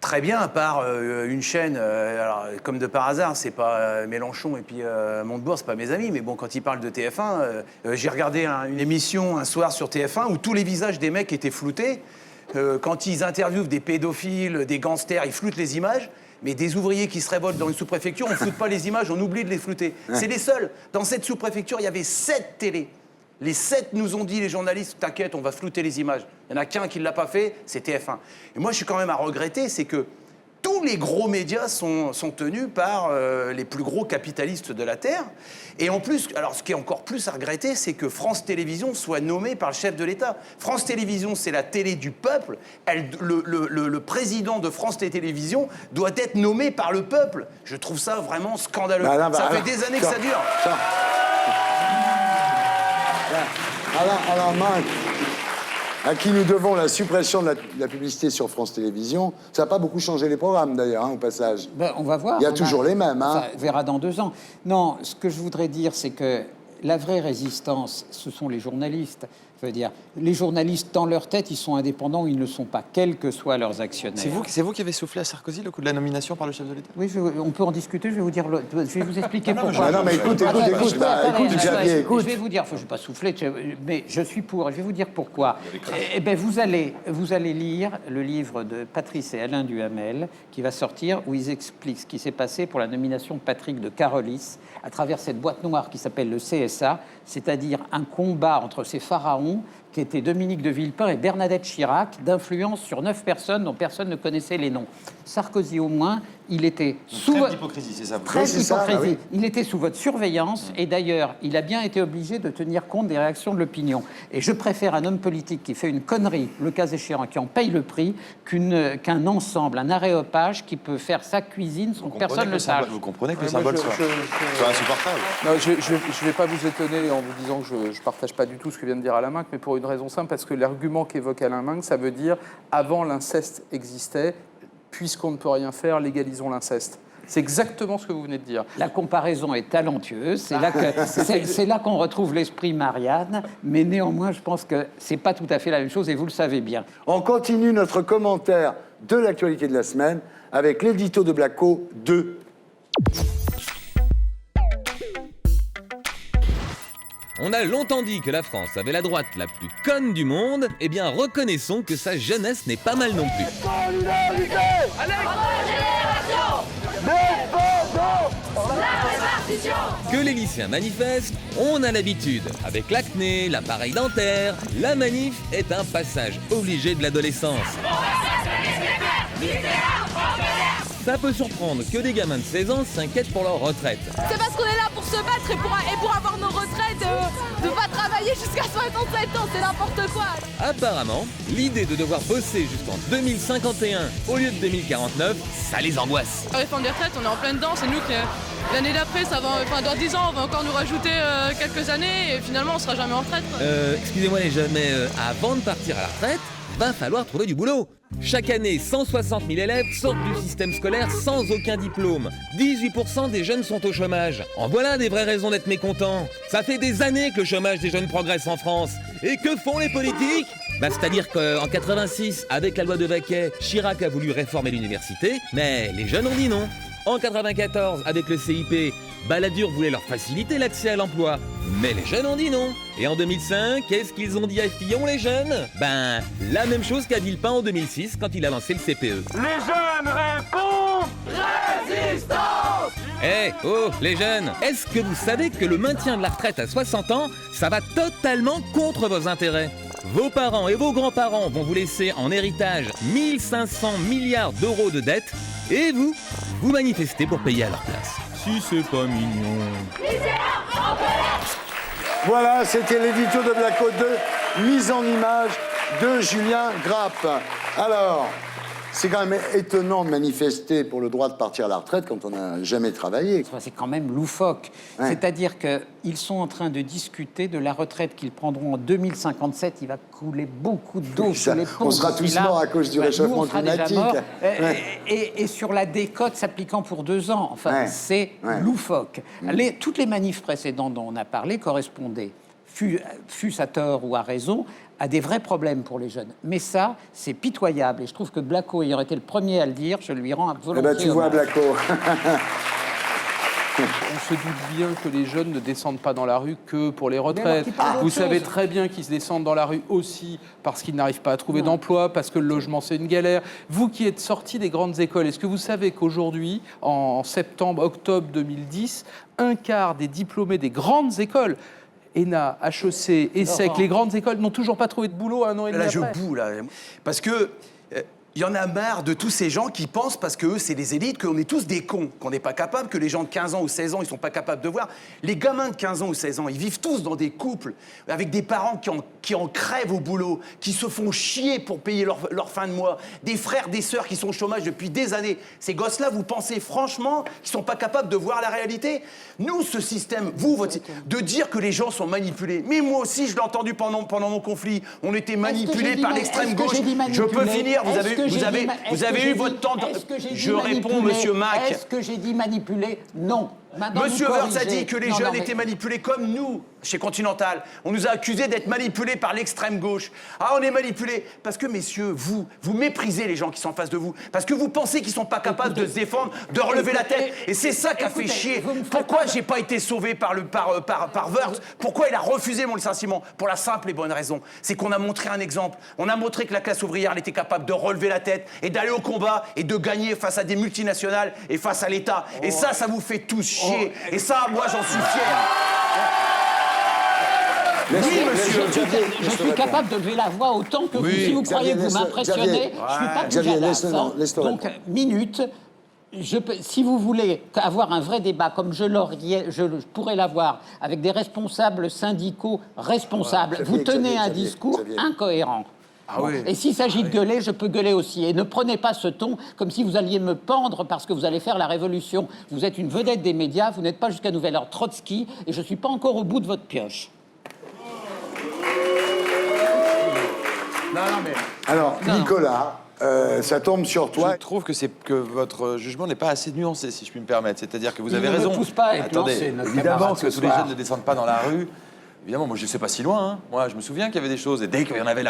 Très bien, à part une chaîne, alors, comme de par hasard, c'est pas Mélenchon et puis Montebourg, c'est pas mes amis, mais bon, quand ils parlent de TF1, j'ai regardé une émission un soir sur TF1 où tous les visages des mecs étaient floutés. Quand ils interviewent des pédophiles, des gangsters, ils floutent les images. Mais des ouvriers qui se révoltent dans une sous-préfecture, on ne floute pas les images, on oublie de les flouter. Ouais. C'est les seuls. Dans cette sous-préfecture, il y avait 7 télés. Les 7 nous ont dit, les journalistes, t'inquiète, on va flouter les images. Il n'y en a qu'un qui ne l'a pas fait, c'est TF1. Et moi, je suis quand même à regretter, c'est que tous les gros médias sont tenus par les plus gros capitalistes de la Terre. Et en plus, alors ce qui est encore plus à regretter, c'est que France Télévisions soit nommée par le chef de l'État. France Télévisions, c'est la télé du peuple. Le président de France Télévisions doit être nommé par le peuple. Je trouve ça vraiment scandaleux. Ça fait des années que ça dure. Alors, Marc, à qui nous devons la suppression de la publicité sur France Télévisions, ça n'a pas beaucoup changé les programmes, d'ailleurs, au passage. Ben, on va voir. Il y a toujours les mêmes. Enfin, on verra dans 2 ans. Non, ce que je voudrais dire, c'est que la vraie résistance, ce sont les journalistes. Je veux dire, les journalistes, dans leur tête, ils sont indépendants ou ils ne le sont pas, quels que soient leurs actionnaires. C'est vous qui avez soufflé à Sarkozy le coup de la nomination par le chef de l'État? Oui, on peut en discuter, je vais vous dire, je vais vous expliquer pourquoi. Non, mais écoute, Xavier, écoute. Je vais vous dire, je ne vais pas souffler, mais je suis pour, et je vais vous dire pourquoi. Eh bien, vous allez lire le livre de Patrice et Alain Duhamel, qui va sortir, où ils expliquent ce qui s'est passé pour la nomination de Patrick de Carolis, à travers cette boîte noire qui s'appelle le CSA, c'est-à-dire un combat entre ces pharaons qui étaient Dominique de Villepin et Bernadette Chirac, d'influence sur 9 personnes dont personne ne connaissait les noms. Sarkozy, au moins, il était sous votre hypocrisie, c'est ça. hypocrisie. Il était sous votre surveillance et d'ailleurs, il a bien été obligé de tenir compte des réactions de l'opinion. Et je préfère un homme politique qui fait une connerie, le cas échéant, qui en paye le prix, qu'un ensemble, un aréopage qui peut faire sa cuisine sans que personne ne le sache. Vous comprenez que le symbole soit insupportable. Non, je ne vais pas vous étonner en vous disant que je ne partage pas du tout ce que vient de dire Alain Minc, mais pour une raison simple, parce que l'argument qu'évoque Alain Minc, ça veut dire avant l'inceste existait, puisqu'on ne peut rien faire, légalisons l'inceste. C'est exactement ce que vous venez de dire. La comparaison est talentueuse, c'est là qu'on retrouve l'esprit Marianne, mais néanmoins, je pense que c'est pas tout à fait la même chose et vous le savez bien. On continue notre commentaire de l'actualité de la semaine avec l'édito de Blacko 2. On a longtemps dit que la France avait la droite la plus conne du monde, eh bien reconnaissons que sa jeunesse n'est pas mal non plus. Que les lycéens manifestent, on a l'habitude. Avec l'acné, l'appareil dentaire, la manif est un passage obligé de l'adolescence. Ça peut surprendre que des gamins de 16 ans s'inquiètent pour leur retraite. C'est parce qu'on est là pour se battre et pour avoir nos retraites, de pas travailler jusqu'à 67 ans, c'est n'importe quoi. Apparemment, l'idée de devoir bosser jusqu'en 2051 au lieu de 2049, ça les angoisse. La réforme des retraites, on est en plein dedans, c'est nous qui... L'année d'après, dans 10 ans, on va encore nous rajouter quelques années et finalement, on sera jamais en retraite. Excusez-moi les jeunes, mais avant de partir à la retraite, va falloir trouver du boulot. Chaque année, 160 000 élèves sortent du système scolaire sans aucun diplôme. 18% des jeunes sont au chômage. En voilà des vraies raisons d'être mécontents. Ça fait des années que le chômage des jeunes progresse en France. Et que font les politiques ? C'est-à-dire qu'en 86, avec la loi de Vaquet, Chirac a voulu réformer l'université, mais les jeunes ont dit non. En 94, avec le CIP, Balladur voulait leur faciliter l'accès à l'emploi, mais les jeunes ont dit non. Et en 2005, qu'est-ce qu'ils ont dit à Fillon, les jeunes ? Ben, la même chose qu'à Villepin en 2006, quand il a lancé le CPE. Les jeunes répondent résistance. Les jeunes, est-ce que vous savez que le maintien de la retraite à 60 ans, ça va totalement contre vos intérêts ? Vos parents et vos grands-parents vont vous laisser en héritage 1500 milliards d'euros de dettes, et vous manifestez pour payer à leur place. Si c'est pas mignon. Voilà, c'était l'édito de Blacko 2, mise en image de Julien Grappe. Alors, C'est quand même étonnant de manifester pour le droit de partir à la retraite quand on n'a jamais travaillé. C'est quand même loufoque. Ouais. C'est-à-dire qu'ils sont en train de discuter de la retraite qu'ils prendront en 2057. Il va couler beaucoup d'eau sur les ponts. On sera tous morts à cause du réchauffement climatique. Et sur la décote s'appliquant pour 2 ans. Enfin, c'est loufoque. Toutes les manifs précédentes dont on a parlé correspondaient, fût-ce à tort ou à raison, à des vrais problèmes pour les jeunes. Mais ça, c'est pitoyable. Et je trouve que Blacko ayant été le premier à le dire, je lui rends volontiers. Eh ben, tu vois, Blacko. On se doute bien que les jeunes ne descendent pas dans la rue que pour les retraites. Vous savez très bien qu'ils se descendent dans la rue aussi parce qu'ils n'arrivent pas à trouver d'emploi, parce que le logement, c'est une galère. Vous qui êtes sortis des grandes écoles, est-ce que vous savez qu'aujourd'hui, en septembre, octobre 2010, un quart des diplômés des grandes écoles, ENA, HEC, ESSEC, les grandes écoles n'ont toujours pas trouvé de boulot à 1 an et demi après. Là, je boue, là. Parce que... il y en a marre de tous ces gens qui pensent, parce qu'eux, c'est les élites, qu'on est tous des cons, qu'on n'est pas capable, que les gens de 15 ans ou 16 ans, ils sont pas capables de voir. Les gamins de 15 ans ou 16 ans, ils vivent tous dans des couples, avec des parents qui en crèvent au boulot, qui se font chier pour payer leur fin de mois, des frères, des sœurs qui sont au chômage depuis des années. Ces gosses-là, vous pensez franchement qu'ils sont pas capables de voir la réalité? Nous, ce système, de dire que les gens sont manipulés. Mais moi aussi, je l'ai entendu pendant mon conflit. On était manipulés par l'extrême gauche. Je peux finir, vous avez eu votre temps de... Je réponds, monsieur Mac. Est-ce que j'ai dit manipuler? Non. Maintenant, Monsieur Wörth a dit que les jeunes étaient manipulés comme nous, chez Continental. On nous a accusés d'être manipulés par l'extrême gauche. Ah, on est manipulés. Parce que, messieurs, vous méprisez les gens qui sont en face de vous. Parce que vous pensez qu'ils sont pas capables de se défendre, de relever la tête. Et c'est ça qui a fait chier. Pourquoi j'ai pas été sauvé par Wörth? Pourquoi il a refusé mon licenciement? Pour la simple et bonne raison. C'est qu'on a montré un exemple. On a montré que la classe ouvrière, elle était capable de relever la tête et d'aller au combat et de gagner face à des multinationales et face à l'État. Et ça vous fait tous chier. Et ça, moi, j'en suis fier. Oui, monsieur. Je suis capable de lever la voix autant que vous. Si vous croyez que vous m'impressionnez, je ne suis pas plus à Donc, minute. Si vous voulez avoir un vrai débat, comme je pourrais l'avoir, avec des responsables syndicaux responsables, vous tenez un discours incohérent. Ah oui. Et s'il s'agit de gueuler, je peux gueuler aussi. Et ne prenez pas ce ton comme si vous alliez me pendre parce que vous allez faire la révolution. Vous êtes une vedette des médias, vous n'êtes pas jusqu'à nouvel ordre Trotsky, et je ne suis pas encore au bout de votre pioche. Non, mais... Alors, Nicolas, ça tombe sur toi. Je trouve que votre jugement n'est pas assez nuancé, si je puis me permettre. C'est-à-dire que vous avez Il ne raison. me pousse pas à être Attendez, lancé, notre évidemment camarade, que ce tous les soir. jeunes ne descendent pas dans la rue. Évidemment, moi, je ne sais pas si loin. Hein. Moi, je me souviens qu'il y avait des choses. Et dès qu'il y en avait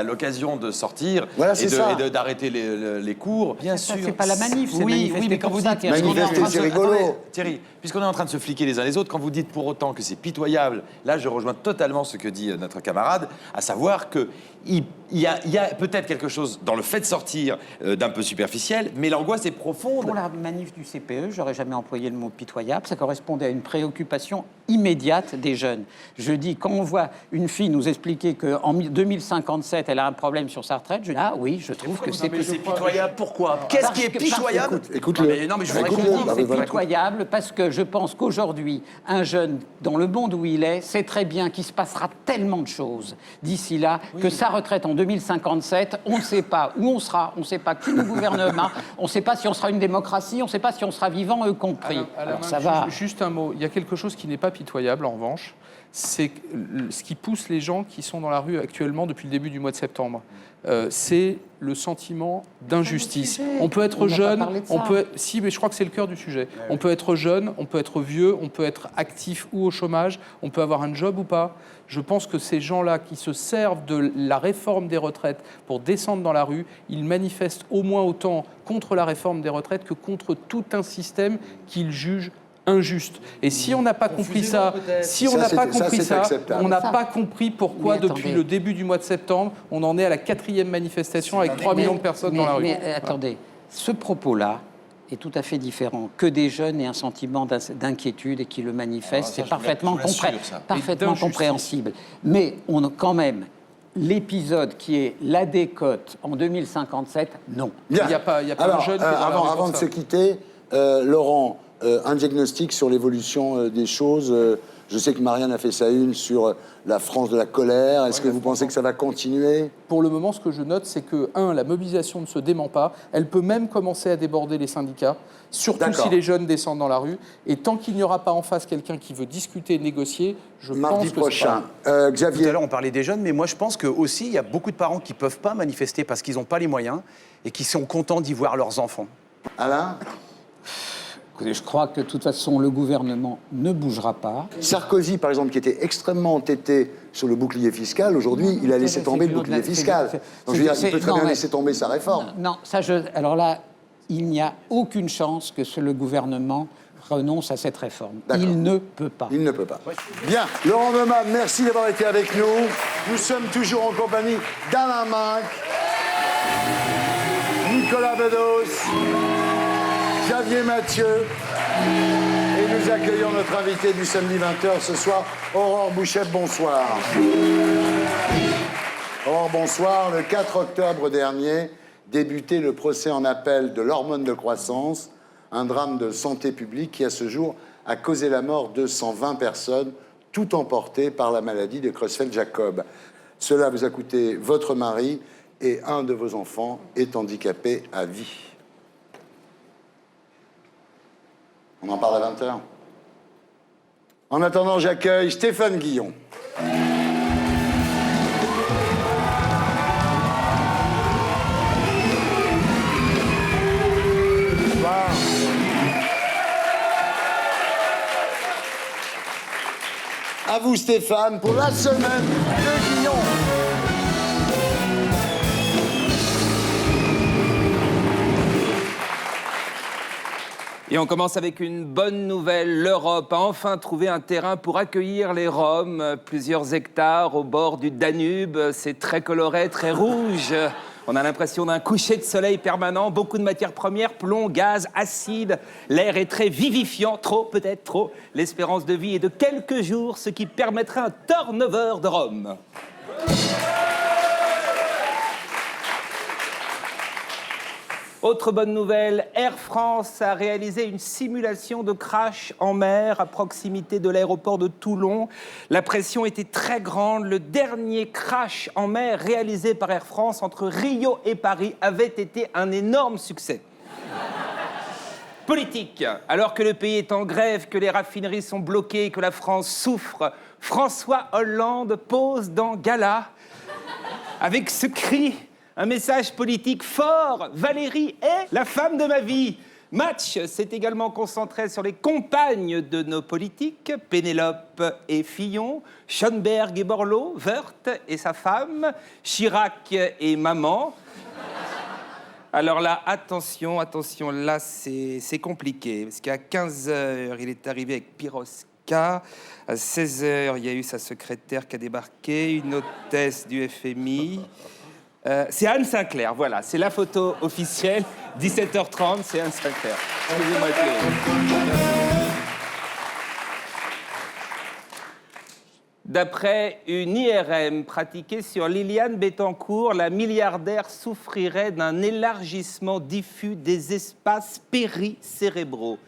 l'occasion de sortir et d'arrêter les cours, bien sûr. C'est pas la manif, c'est oui, mais quand vous dites... Manifester, c'est rigolo. Thierry, puisqu'on est en train de se fliquer les uns les autres, quand vous dites pour autant que c'est pitoyable, là, je rejoins totalement ce que dit notre camarade, à savoir que il y a peut-être quelque chose dans le fait de sortir d'un peu superficiel, mais l'angoisse est profonde. Pour la manif du CPE, j'aurais jamais employé le mot pitoyable, ça correspondait à une préoccupation immédiate des jeunes. Je dis, quand on voit une fille nous expliquer qu'en 2057, elle a un problème sur sa retraite, je dis, ah oui, je trouve que c'est pitoyable. Pourquoi? Qu'est-ce qui est pitoyable? Écoute-le. Non, mais je voudrais c'est pitoyable parce que je pense qu'aujourd'hui, un jeune, dans le monde où il est, sait très bien qu'il se passera tellement de choses d'ici là, que sa retraite en 2057, on ne sait pas où on sera, on ne sait pas qui nous gouvernera, on ne sait pas si on sera une démocratie, on ne sait pas si on sera vivant, eux compris. Alors ça va. Juste un mot, il y a quelque chose qui n'est pas pitoyable, en revanche, c'est ce qui pousse les gens qui sont dans la rue actuellement depuis le début du mois de septembre. C'est le sentiment d'injustice. On peut être jeune, si, mais je crois que c'est le cœur du sujet. On peut être jeune, on peut être vieux, on peut être actif ou au chômage, on peut avoir un job ou pas. Je pense que ces gens-là qui se servent de la réforme des retraites pour descendre dans la rue, ils manifestent au moins autant contre la réforme des retraites que contre tout un système qu'ils jugent injuste. Et si on n'a pas compris ça, on n'a pas compris pourquoi depuis le début du mois de septembre, on en est à la 4e manifestation avec 3 millions de personnes dans la rue. Mais attendez, ce propos-là est tout à fait différent que des jeunes aient un sentiment d'inquiétude et qui le manifestent. C'est parfaitement compréhensible. Mais on a quand même l'épisode qui est la décote en 2057, non. Bien. Il n'y a pas Alors, de jeunes avant de se quitter, Laurent, un diagnostic sur l'évolution des choses Je sais que Marianne a fait sa une sur la France de la colère. Est-ce que vous pensez que ça va continuer? Pour le moment, ce que je note, c'est que, la mobilisation ne se dément pas. Elle peut même commencer à déborder les syndicats, surtout si les jeunes descendent dans la rue. Et tant qu'il n'y aura pas en face quelqu'un qui veut discuter, négocier, je pense que prochain. Xavier. Tout à l'heure, on parlait des jeunes, mais moi, je pense qu'aussi, il y a beaucoup de parents qui ne peuvent pas manifester parce qu'ils n'ont pas les moyens et qui sont contents d'y voir leurs enfants. Alain? Écoutez, je crois que de toute façon, le gouvernement ne bougera pas. Sarkozy, par exemple, qui était extrêmement entêté sur le bouclier fiscal, aujourd'hui, il a laissé tomber le bouclier fiscal. Donc, je veux dire, il peut très bien laisser tomber sa réforme. Non, alors là, il n'y a aucune chance que le gouvernement renonce à cette réforme. Il ne peut pas. Il ne peut pas. Bien. Laurent Neumann, merci d'avoir été avec nous. Nous sommes toujours en compagnie d'Alain Minc, Nicolas Bedos, Xavier Mathieu, et nous accueillons notre invité du samedi 20h ce soir, Aurore Bouchet. Bonsoir. Aurore, bonsoir. Le 4 octobre dernier débutait le procès en appel de l'hormone de croissance, un drame de santé publique qui, à ce jour, a causé la mort de 120 personnes, tout emportées par la maladie de Creutzfeldt-Jakob. Cela vous a coûté votre mari et un de vos enfants est handicapé à vie. On en parle à 20h. En attendant, j'accueille Stéphane Guillon. Bonsoir. À vous, Stéphane, pour la semaine de Guillon. Et on commence avec une bonne nouvelle. L'Europe a enfin trouvé un terrain pour accueillir les Roms. Plusieurs hectares au bord du Danube. C'est très coloré, très rouge. On a l'impression d'un coucher de soleil permanent. Beaucoup de matières premières, plomb, gaz, acide. L'air est très vivifiant. Trop, peut-être trop. L'espérance de vie est de quelques jours, ce qui permettrait un turnover de Rome. Autre bonne nouvelle, Air France a réalisé une simulation de crash en mer à proximité de l'aéroport de Toulon. La pression était très grande. Le dernier crash en mer réalisé par Air France entre Rio et Paris avait été un énorme succès. Politique. Alors que le pays est en grève, que les raffineries sont bloquées, que la France souffre, François Hollande pose dans Gala avec ce cri. Un message politique fort. Valérie est la femme de ma vie. Match s'est également concentré sur les compagnes de nos politiques, Pénélope et Fillon, Schoenberg et Borloo, Woerth et sa femme, Chirac et maman. Alors là, attention, là c'est compliqué, parce qu'à 15h, il est arrivé avec Piroska. À 16h, il y a eu sa secrétaire qui a débarqué, une hôtesse du FMI. C'est Anne Sinclair, voilà, c'est la photo officielle. 17h30, c'est Anne Sinclair. Excusez-moi, D'après une IRM pratiquée sur Liliane Bettencourt, la milliardaire souffrirait d'un élargissement diffus des espaces péricérébraux.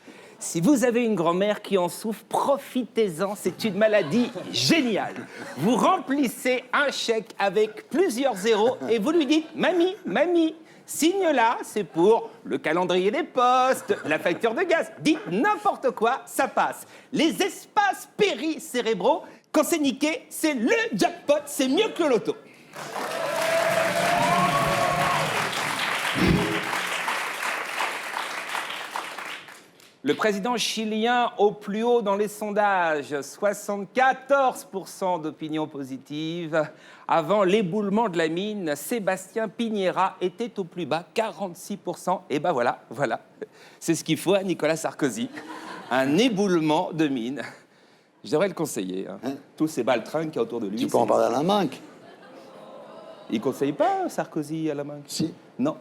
Si vous avez une grand-mère qui en souffre, profitez-en, c'est une maladie géniale. Vous remplissez un chèque avec plusieurs zéros et vous lui dites « Mamie, mamie ». Signe là, c'est pour le calendrier des postes, la facture de gaz. Dites n'importe quoi, ça passe. Les espaces péricérébraux, quand c'est niqué, c'est le jackpot, c'est mieux que le loto. Le président chilien au plus haut dans les sondages, 74% d'opinion positive. Avant l'éboulement de la mine, Sébastien Piñera était au plus bas, 46%. Et ben voilà, c'est ce qu'il faut à Nicolas Sarkozy. Un éboulement de mine. Je devrais le conseiller. Tous ces baltringues qu'il y a autour de lui. Tu peux en parler à la Minc. Il ne conseille pas Sarkozy à la Minc? Si. Non,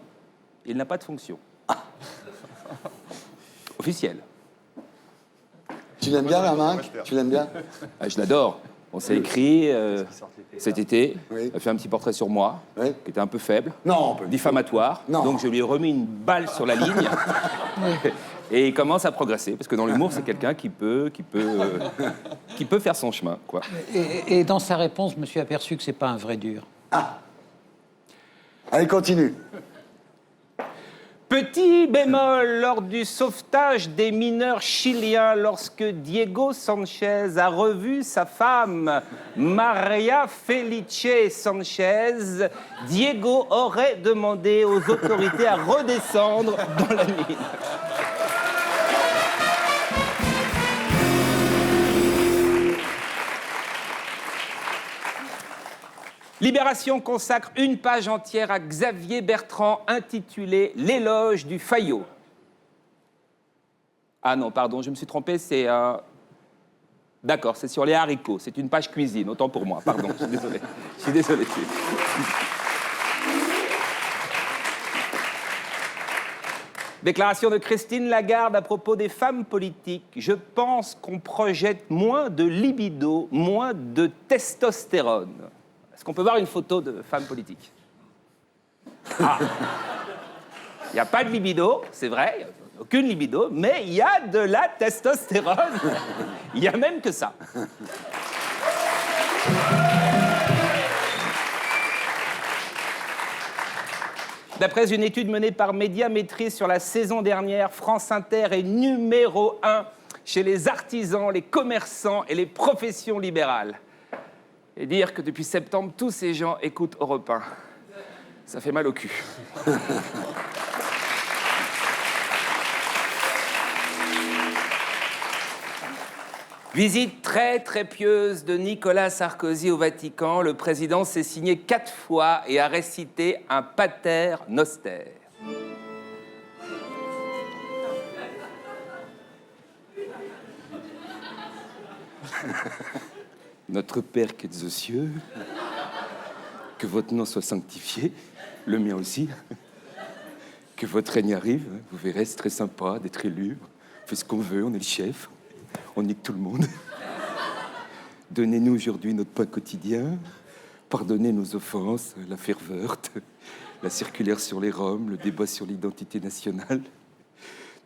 il n'a pas de fonction. Officiel. Tu l'aimes bien, la Minc? Tu l'aimes bien? Je l'adore. On s'est écrit cet été. Il a fait un petit portrait sur moi, qui était un peu faible. Non. Diffamatoire. Non. Donc je lui ai remis une balle sur la ligne. Et il commence à progresser, parce que dans l'humour, c'est quelqu'un qui peut faire son chemin, quoi. Et dans sa réponse, je me suis aperçu que c'est pas un vrai dur. Ah. Allez, continue. Petit bémol lors du sauvetage des mineurs chiliens, lorsque Diego Sanchez a revu sa femme, Maria Felice Sanchez, Diego aurait demandé aux autorités à redescendre dans la mine. Libération consacre une page entière à Xavier Bertrand intitulée « L'éloge du faillot ». Ah non, pardon, je me suis trompé, c'est... D'accord, c'est sur les haricots, c'est une page cuisine, autant pour moi, pardon, je suis désolé. Je suis désolé. Déclaration de Christine Lagarde à propos des femmes politiques. Je pense qu'on projette moins de libido, moins de testostérone. Est-ce qu'on peut voir une photo de femme politique? Ah. Il n'y a pas de libido, c'est vrai, aucune libido, mais il y a de la testostérone. Il y a même que ça. D'après une étude menée par Médiamétrie sur la saison dernière, France Inter est numéro 1 chez les artisans, les commerçants et les professions libérales. Et dire que depuis septembre, tous ces gens écoutent Europe 1. Ça fait mal au cul. Visite très très pieuse de Nicolas Sarkozy au Vatican. Le président s'est signé 4 fois et a récité un pater noster. Notre Père qui êtes aux cieux, que votre nom soit sanctifié, le mien aussi. Que votre règne arrive, vous verrez, c'est très sympa d'être élu. On fait ce qu'on veut, on est le chef, on nique tout le monde. Donnez-nous aujourd'hui notre pain quotidien, pardonnez nos offenses, la ferveur, la circulaire sur les Roms, le débat sur l'identité nationale.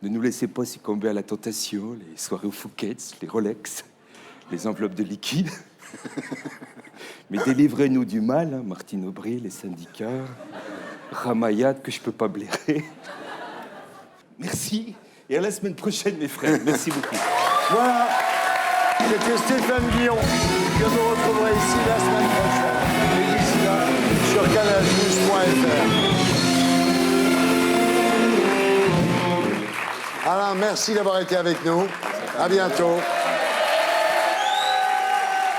Ne nous laissez pas succomber à la tentation, les soirées aux Fouquet's, les Rolex, les enveloppes de liquide. Mais délivrez-nous du mal, hein, Martine Aubry, les syndicats, Ramayad, que je peux pas blairer. Merci, et à la semaine prochaine, mes frères. Merci beaucoup. Voilà, c'était Stéphane Guillon, que vous retrouverez ici la semaine prochaine. Et d'ici là, sur canalplus.fr. Alain, merci d'avoir été avec nous. À bientôt.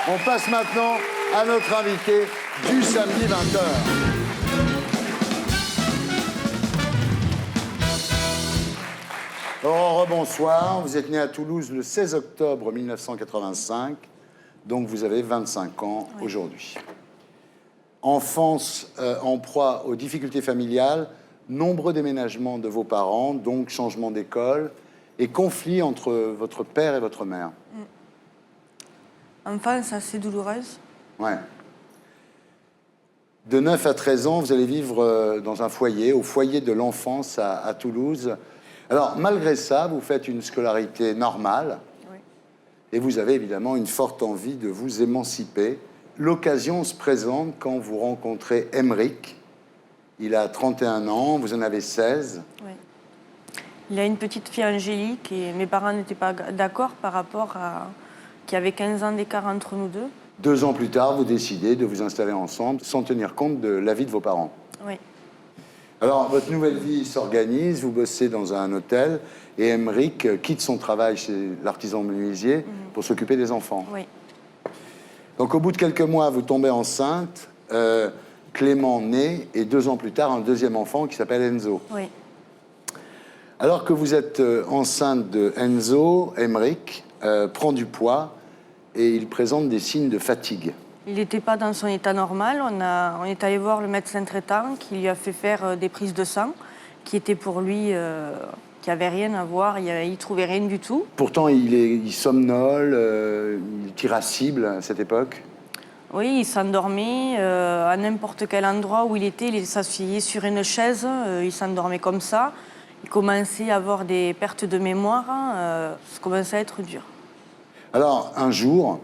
On passe maintenant à notre invité du samedi 20h. Aurore, bonsoir. Vous êtes né à Toulouse le 16 octobre 1985, donc vous avez 25 ans aujourd'hui. Enfance en proie aux difficultés familiales, nombreux déménagements de vos parents, donc changement d'école, et conflits entre votre père et votre mère. Enfance assez douloureuse. Ouais. De 9 à 13 ans, vous allez vivre dans un foyer, au foyer de l'enfance à Toulouse. Alors, malgré ça, vous faites une scolarité normale. Oui. Et vous avez évidemment une forte envie de vous émanciper. L'occasion se présente quand vous rencontrez Émeric. Il a 31 ans, vous en avez 16. Oui. Il a une petite fille Angélique et mes parents n'étaient pas d'accord par rapport à... qu'il y avait 15 ans d'écart entre nous deux. 2 ans plus tard, vous décidez de vous installer ensemble sans tenir compte de l'avis de vos parents. Oui. Alors, votre nouvelle vie s'organise, vous bossez dans un hôtel et Émeric quitte son travail chez l'artisan menuisier pour s'occuper des enfants. Oui. Donc, au bout de quelques mois, vous tombez enceinte, Clément naît et 2 ans plus tard, un deuxième enfant qui s'appelle Enzo. Oui. Alors que vous êtes enceinte de Enzo, Émeric prend du poids et il présente des signes de fatigue. Il n'était pas dans son état normal. On est allé voir le médecin traitant qui lui a fait faire des prises de sang qui étaient pour lui, qui n'avaient rien à voir. Il ne trouvait rien du tout. Pourtant, il somnole, il est irascible à cette époque. Oui, il s'endormait à n'importe quel endroit où il était. Il s'asseyait sur une chaise, il s'endormait comme ça. il commençait à avoir des pertes de mémoire, ça commençait à être dur. Alors, un jour,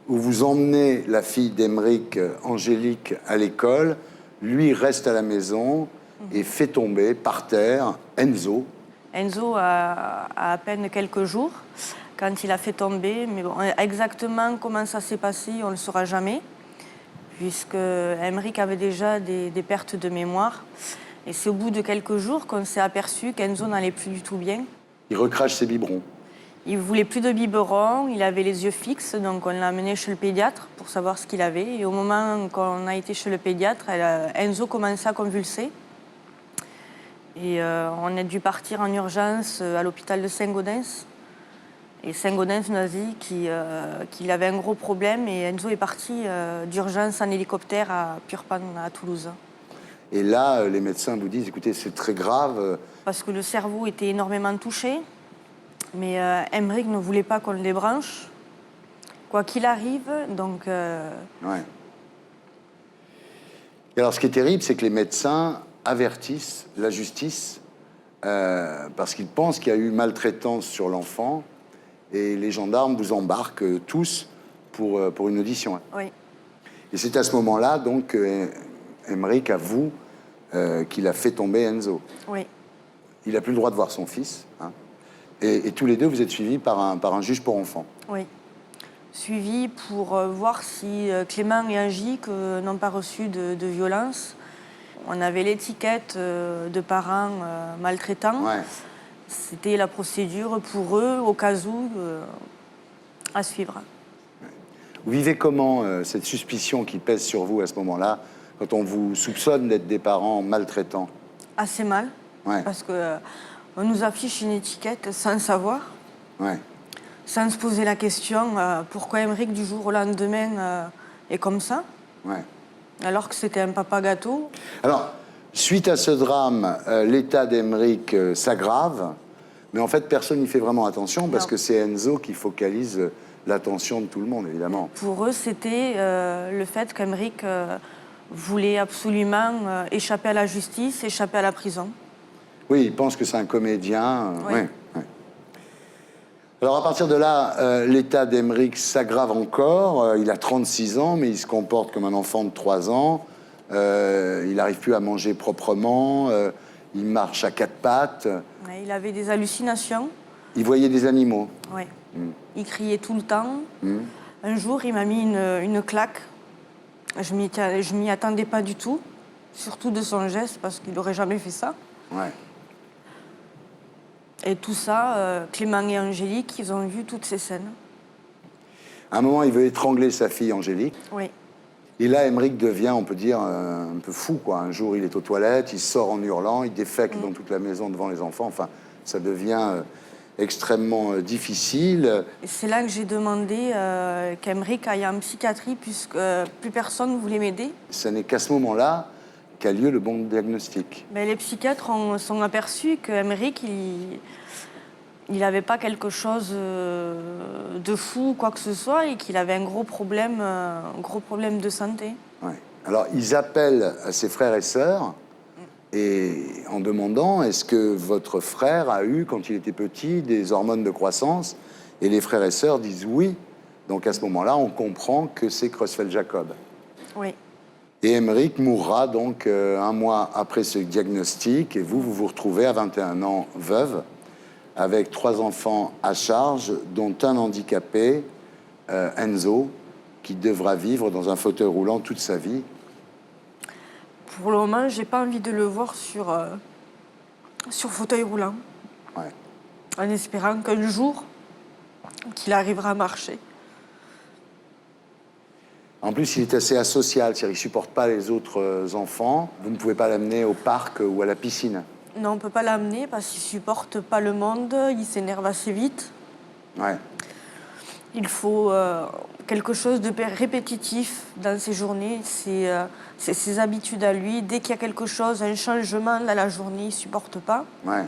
où vous emmenez la fille d'Aymeric, Angélique, à l'école, lui reste à la maison et fait tomber par terre Enzo. Enzo a à peine quelques jours quand il a fait tomber, mais bon, exactement comment ça s'est passé, on ne le saura jamais, puisque Aymeric avait déjà des pertes de mémoire. Et c'est au bout de quelques jours qu'on s'est aperçu qu'Enzo n'allait plus du tout bien. Il recrache ses biberons. Il voulait plus de biberon, il avait les yeux fixes, donc on l'a amené chez le pédiatre pour savoir ce qu'il avait. Et au moment qu'on a été chez le pédiatre, Enzo commençait à convulser. Et on a dû partir en urgence à l'hôpital de Saint-Gaudens. Et Saint-Gaudens nous a dit qu'il avait un gros problème et Enzo est parti d'urgence en hélicoptère à Purpan, à Toulouse. Et là, les médecins vous disent, écoutez, c'est très grave. Parce que le cerveau était énormément touché. Mais Aymeric ne voulait pas qu'on le débranche, quoi qu'il arrive, donc... Ouais. Et alors, ce qui est terrible, c'est que les médecins avertissent la justice parce qu'ils pensent qu'il y a eu maltraitance sur l'enfant et les gendarmes vous embarquent tous pour une audition. Oui. Et c'est à ce moment-là, donc, Aymeric avoue qu'il a fait tomber Enzo. Oui. Il n'a plus le droit de voir son fils, hein. Et tous les deux, vous êtes suivis par un juge pour enfants. Oui. Suivis pour voir si Clément et Angélique n'ont pas reçu de violence. On avait l'étiquette de parents maltraitants. Ouais. C'était la procédure pour eux, au cas où, à suivre. Vous vivez comment cette suspicion qui pèse sur vous à ce moment-là, quand on vous soupçonne d'être des parents maltraitants? Assez mal, ouais. Parce que on nous affiche une étiquette sans savoir, ouais. Sans se poser la question pourquoi Aymeric, du jour au lendemain, est comme ça, ouais. Alors que c'était un papa gâteau. Alors, suite à ce drame, l'état d'Aymeric s'aggrave, mais en fait, personne n'y fait vraiment attention parce que c'est Enzo qui focalise l'attention de tout le monde, évidemment. Pour eux, c'était le fait qu'Aymeric voulait absolument échapper à la justice, échapper à la prison. Oui, il pense que c'est un comédien. Oui. Ouais. Alors, à partir de là, l'état d'Aymeric s'aggrave encore. Il a 36 ans, mais il se comporte comme un enfant de 3 ans. Il n'arrive plus à manger proprement. Il marche à 4 pattes. Ouais, il avait des hallucinations. Il voyait des animaux. Oui. Il criait tout le temps. Un jour, il m'a mis une claque. Je m'y attendais pas du tout. Surtout de son geste, parce qu'il n'aurait jamais fait ça. Ouais. Et tout ça, Clément et Angélique, ils ont vu toutes ces scènes. À un moment, il veut étrangler sa fille Angélique. Oui. Et là, Aymeric devient, on peut dire, un peu fou, quoi. Un jour, il est aux toilettes, il sort en hurlant, il défèque dans toute la maison devant les enfants. Enfin, ça devient extrêmement difficile. Et c'est là que j'ai demandé qu'Aymeric aille en psychiatrie, puisque plus personne ne voulait m'aider. Ce n'est qu'à ce moment-là qu'a lieu le bon diagnostic. Mais les psychiatres sont aperçus qu'Aymeric, il n'avait pas quelque chose de fou ou quoi que ce soit, et qu'il avait un gros problème de santé. Ouais. Alors, ils appellent à ses frères et sœurs et en demandant est-ce que votre frère a eu, quand il était petit, des hormones de croissance? Et les frères et sœurs disent oui. Donc, à ce moment-là, on comprend que c'est Creutzfeldt-Jacob. Oui. Et Aymeric mourra donc 1 mois après ce diagnostic. Et vous vous retrouvez à 21 ans veuve, avec 3 enfants à charge, dont un handicapé, Enzo, qui devra vivre dans un fauteuil roulant toute sa vie. Pour le moment, j'ai pas envie de le voir sur fauteuil roulant. Ouais. En espérant qu'un jour, qu'il arrivera à marcher. En plus, il est assez asocial, c'est-à-dire qu'il ne supporte pas les autres enfants. Vous ne pouvez pas l'amener au parc ou à la piscine. Non, on ne peut pas l'amener parce qu'il ne supporte pas le monde, il s'énerve assez vite. Ouais. Il faut quelque chose de répétitif dans ses journées. C'est ses habitudes à lui. Dès qu'il y a quelque chose, un changement dans la journée, il ne supporte pas. Ouais.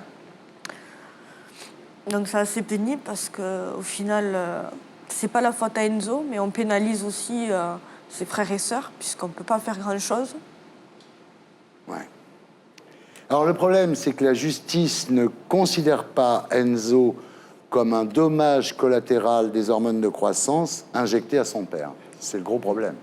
Donc c'est assez pénible parce qu'au final, c'est pas la faute à Enzo, mais on pénalise aussi ses frères et sœurs, puisqu'on ne peut pas faire grand-chose. Ouais. Alors le problème, c'est que la justice ne considère pas Enzo comme un dommage collatéral des hormones de croissance injectées à son père. C'est le gros problème.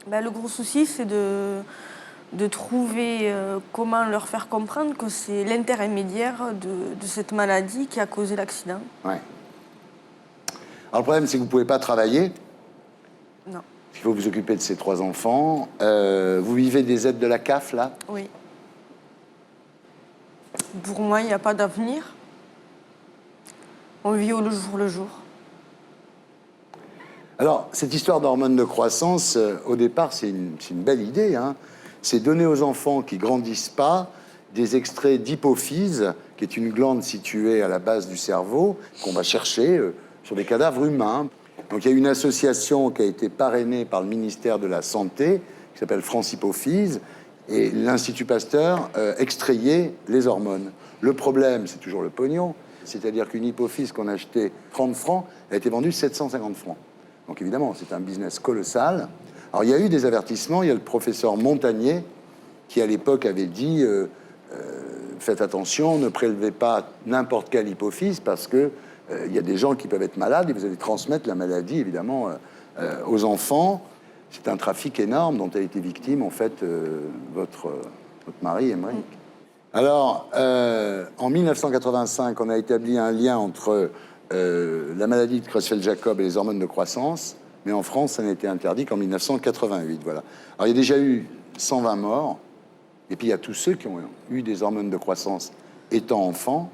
Ben, le gros souci, c'est de trouver comment leur faire comprendre que c'est l'intermédiaire de cette maladie qui a causé l'accident. Ouais. Alors le problème, c'est que vous ne pouvez pas travailler. Non. Il faut vous occuper de ces 3 enfants. Vous vivez des aides de la CAF, là? Oui. Pour moi, il n'y a pas d'avenir. On vit au jour le jour. Alors, cette histoire d'hormones de croissance, au départ, c'est une belle idée, hein. C'est donner aux enfants qui grandissent pas des extraits d'hypophyse, qui est une glande située à la base du cerveau, qu'on va chercher sur des cadavres humains. Donc il y a une association qui a été parrainée par le ministère de la Santé, qui s'appelle France Hypophyse, et l'Institut Pasteur extrayait les hormones. Le problème, c'est toujours le pognon, c'est-à-dire qu'une hypophyse qu'on achetait 30 francs, elle a été vendue 750 francs. Donc évidemment, c'est un business colossal. Alors il y a eu des avertissements, il y a le professeur Montagnier, qui à l'époque avait dit faites attention, ne prélevez pas n'importe quelle hypophyse, parce que il y a des gens qui peuvent être malades et vous allez transmettre la maladie, évidemment, aux enfants. C'est un trafic énorme dont a été victime, en fait, votre mari, Émeric. Alors, en 1985, on a établi un lien entre la maladie de Creutzfeldt-Jakob et les hormones de croissance, mais en France, ça n'a été interdit qu'en 1988, voilà. Alors, il y a déjà eu 120 morts, et puis il y a tous ceux qui ont eu des hormones de croissance étant enfants,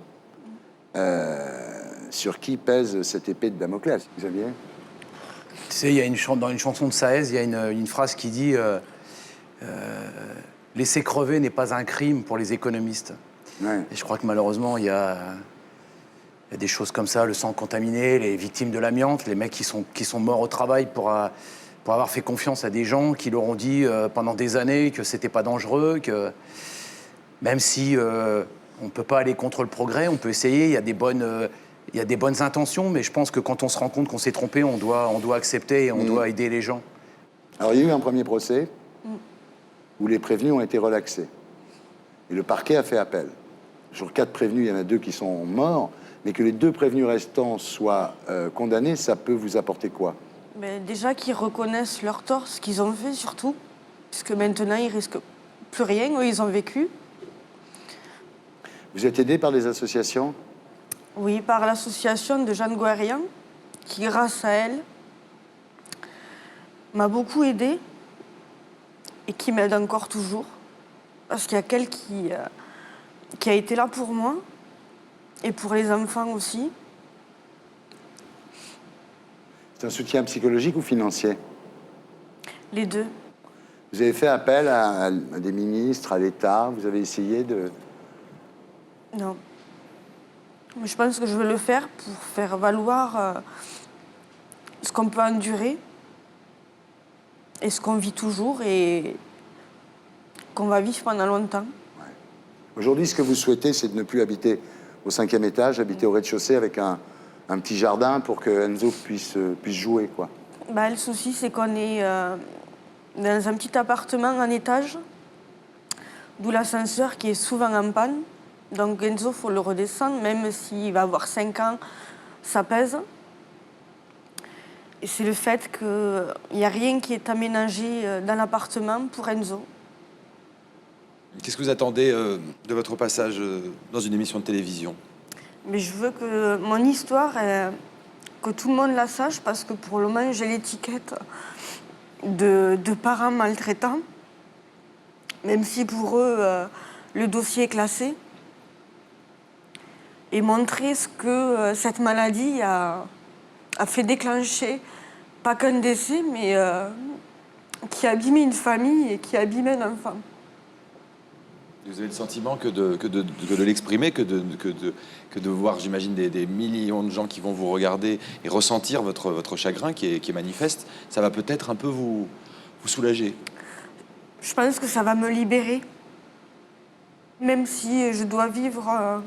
sur qui pèse cette épée de Damoclès, Xavier? Tu sais, il y a dans une chanson de Saez, il y a une phrase qui dit laisser crever n'est pas un crime pour les économistes. Ouais. Et je crois que malheureusement, il y a des choses comme ça, le sang contaminé, les victimes de l'amiante, les mecs qui sont morts au travail pour avoir fait confiance à des gens qui leur ont dit pendant des années que c'était pas dangereux, que même si on peut pas aller contre le progrès, on peut essayer, il y a des bonnes intentions, mais je pense que quand on se rend compte qu'on s'est trompé, on doit accepter et on doit aider les gens. Alors, il y a eu un premier procès où les prévenus ont été relaxés. Et le parquet a fait appel. Sur 4 prévenus, il y en a 2 qui sont morts, mais que les 2 prévenus restants soient condamnés, ça peut vous apporter quoi? Mais déjà qu'ils reconnaissent leur tort, ce qu'ils ont fait surtout, puisque maintenant, ils risquent plus rien, eux, ils ont vécu. Vous êtes aidé par des associations? Oui, par l'association de Jeanne Guérian, qui, grâce à elle, m'a beaucoup aidée et qui m'aide encore toujours. Parce qu'il y a qu'elle qui a été là pour moi et pour les enfants aussi. C'est un soutien psychologique ou financier? Les deux. Vous avez fait appel à des ministres, à l'État? Vous avez essayé de... Non. Mais je pense que je vais le faire pour faire valoir ce qu'on peut endurer et ce qu'on vit toujours et qu'on va vivre pendant longtemps. Ouais. Aujourd'hui, ce que vous souhaitez, c'est de ne plus habiter au 5e étage, habiter au rez-de-chaussée avec un petit jardin pour que Enzo puisse jouer, quoi. Bah, le souci, c'est qu'on est dans un petit appartement en étage, d'où l'ascenseur qui est souvent en panne. Donc Enzo, il faut le redescendre, même s'il va avoir 5 ans, ça pèse. Et c'est le fait qu'il n'y a rien qui est aménagé dans l'appartement pour Enzo. Qu'est-ce que vous attendez de votre passage dans une émission de télévision? Mais je veux que mon histoire, que tout le monde la sache, parce que pour le moment, j'ai l'étiquette de parents maltraitants, même si pour eux, le dossier est classé. Et montrer ce que cette maladie a fait déclencher, pas qu'un décès, mais qui a abîmé une famille et qui a abîmé un enfant. Vous avez le sentiment que de l'exprimer, que de voir, j'imagine, des millions de gens qui vont vous regarder et ressentir votre chagrin qui est manifeste, ça va peut-être un peu vous soulager? Je pense que ça va me libérer. Même si je dois vivre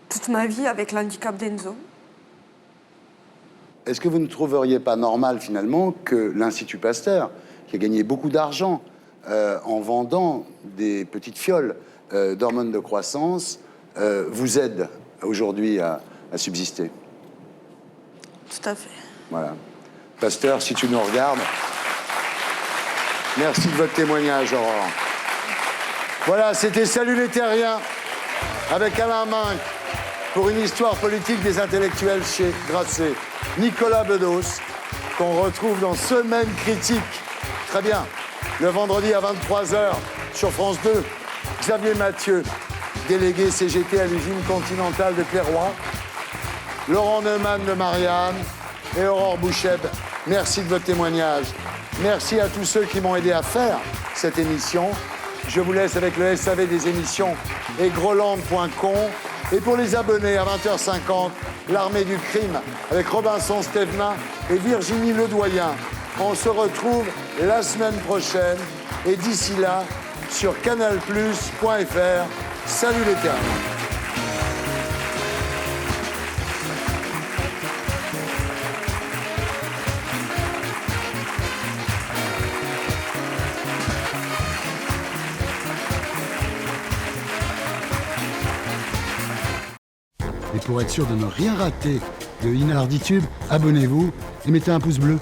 toute ma vie avec l'handicap d'Enzo. Est-ce que vous ne trouveriez pas normal, finalement, que l'Institut Pasteur, qui a gagné beaucoup d'argent en vendant des petites fioles d'hormones de croissance, vous aide aujourd'hui à subsister. Tout à fait. Voilà. Pasteur, si tu nous regardes, merci de votre témoignage, Aurore. Voilà, c'était Salut les Terriens avec Alain Minc pour une histoire politique des intellectuels chez Grasset. Nicolas Bedos, qu'on retrouve dans Semaine Critique. Très bien. Le vendredi à 23h sur France 2. Xavier Mathieu, délégué CGT à l'usine Continentale de Clairoy. Laurent Neumann de Marianne et Aurore Boucheb. Merci de votre témoignage. Merci à tous ceux qui m'ont aidé à faire cette émission. Je vous laisse avec le SAV des émissions et groland.com. Et pour les abonnés, à 20h50, l'Armée du crime avec Robinson Stevenin et Virginie Ledoyen. On se retrouve la semaine prochaine et d'ici là, sur canalplus.fr. Salut les Terriens. Et pour être sûr de ne rien rater de Inarditube, abonnez-vous et mettez un pouce bleu.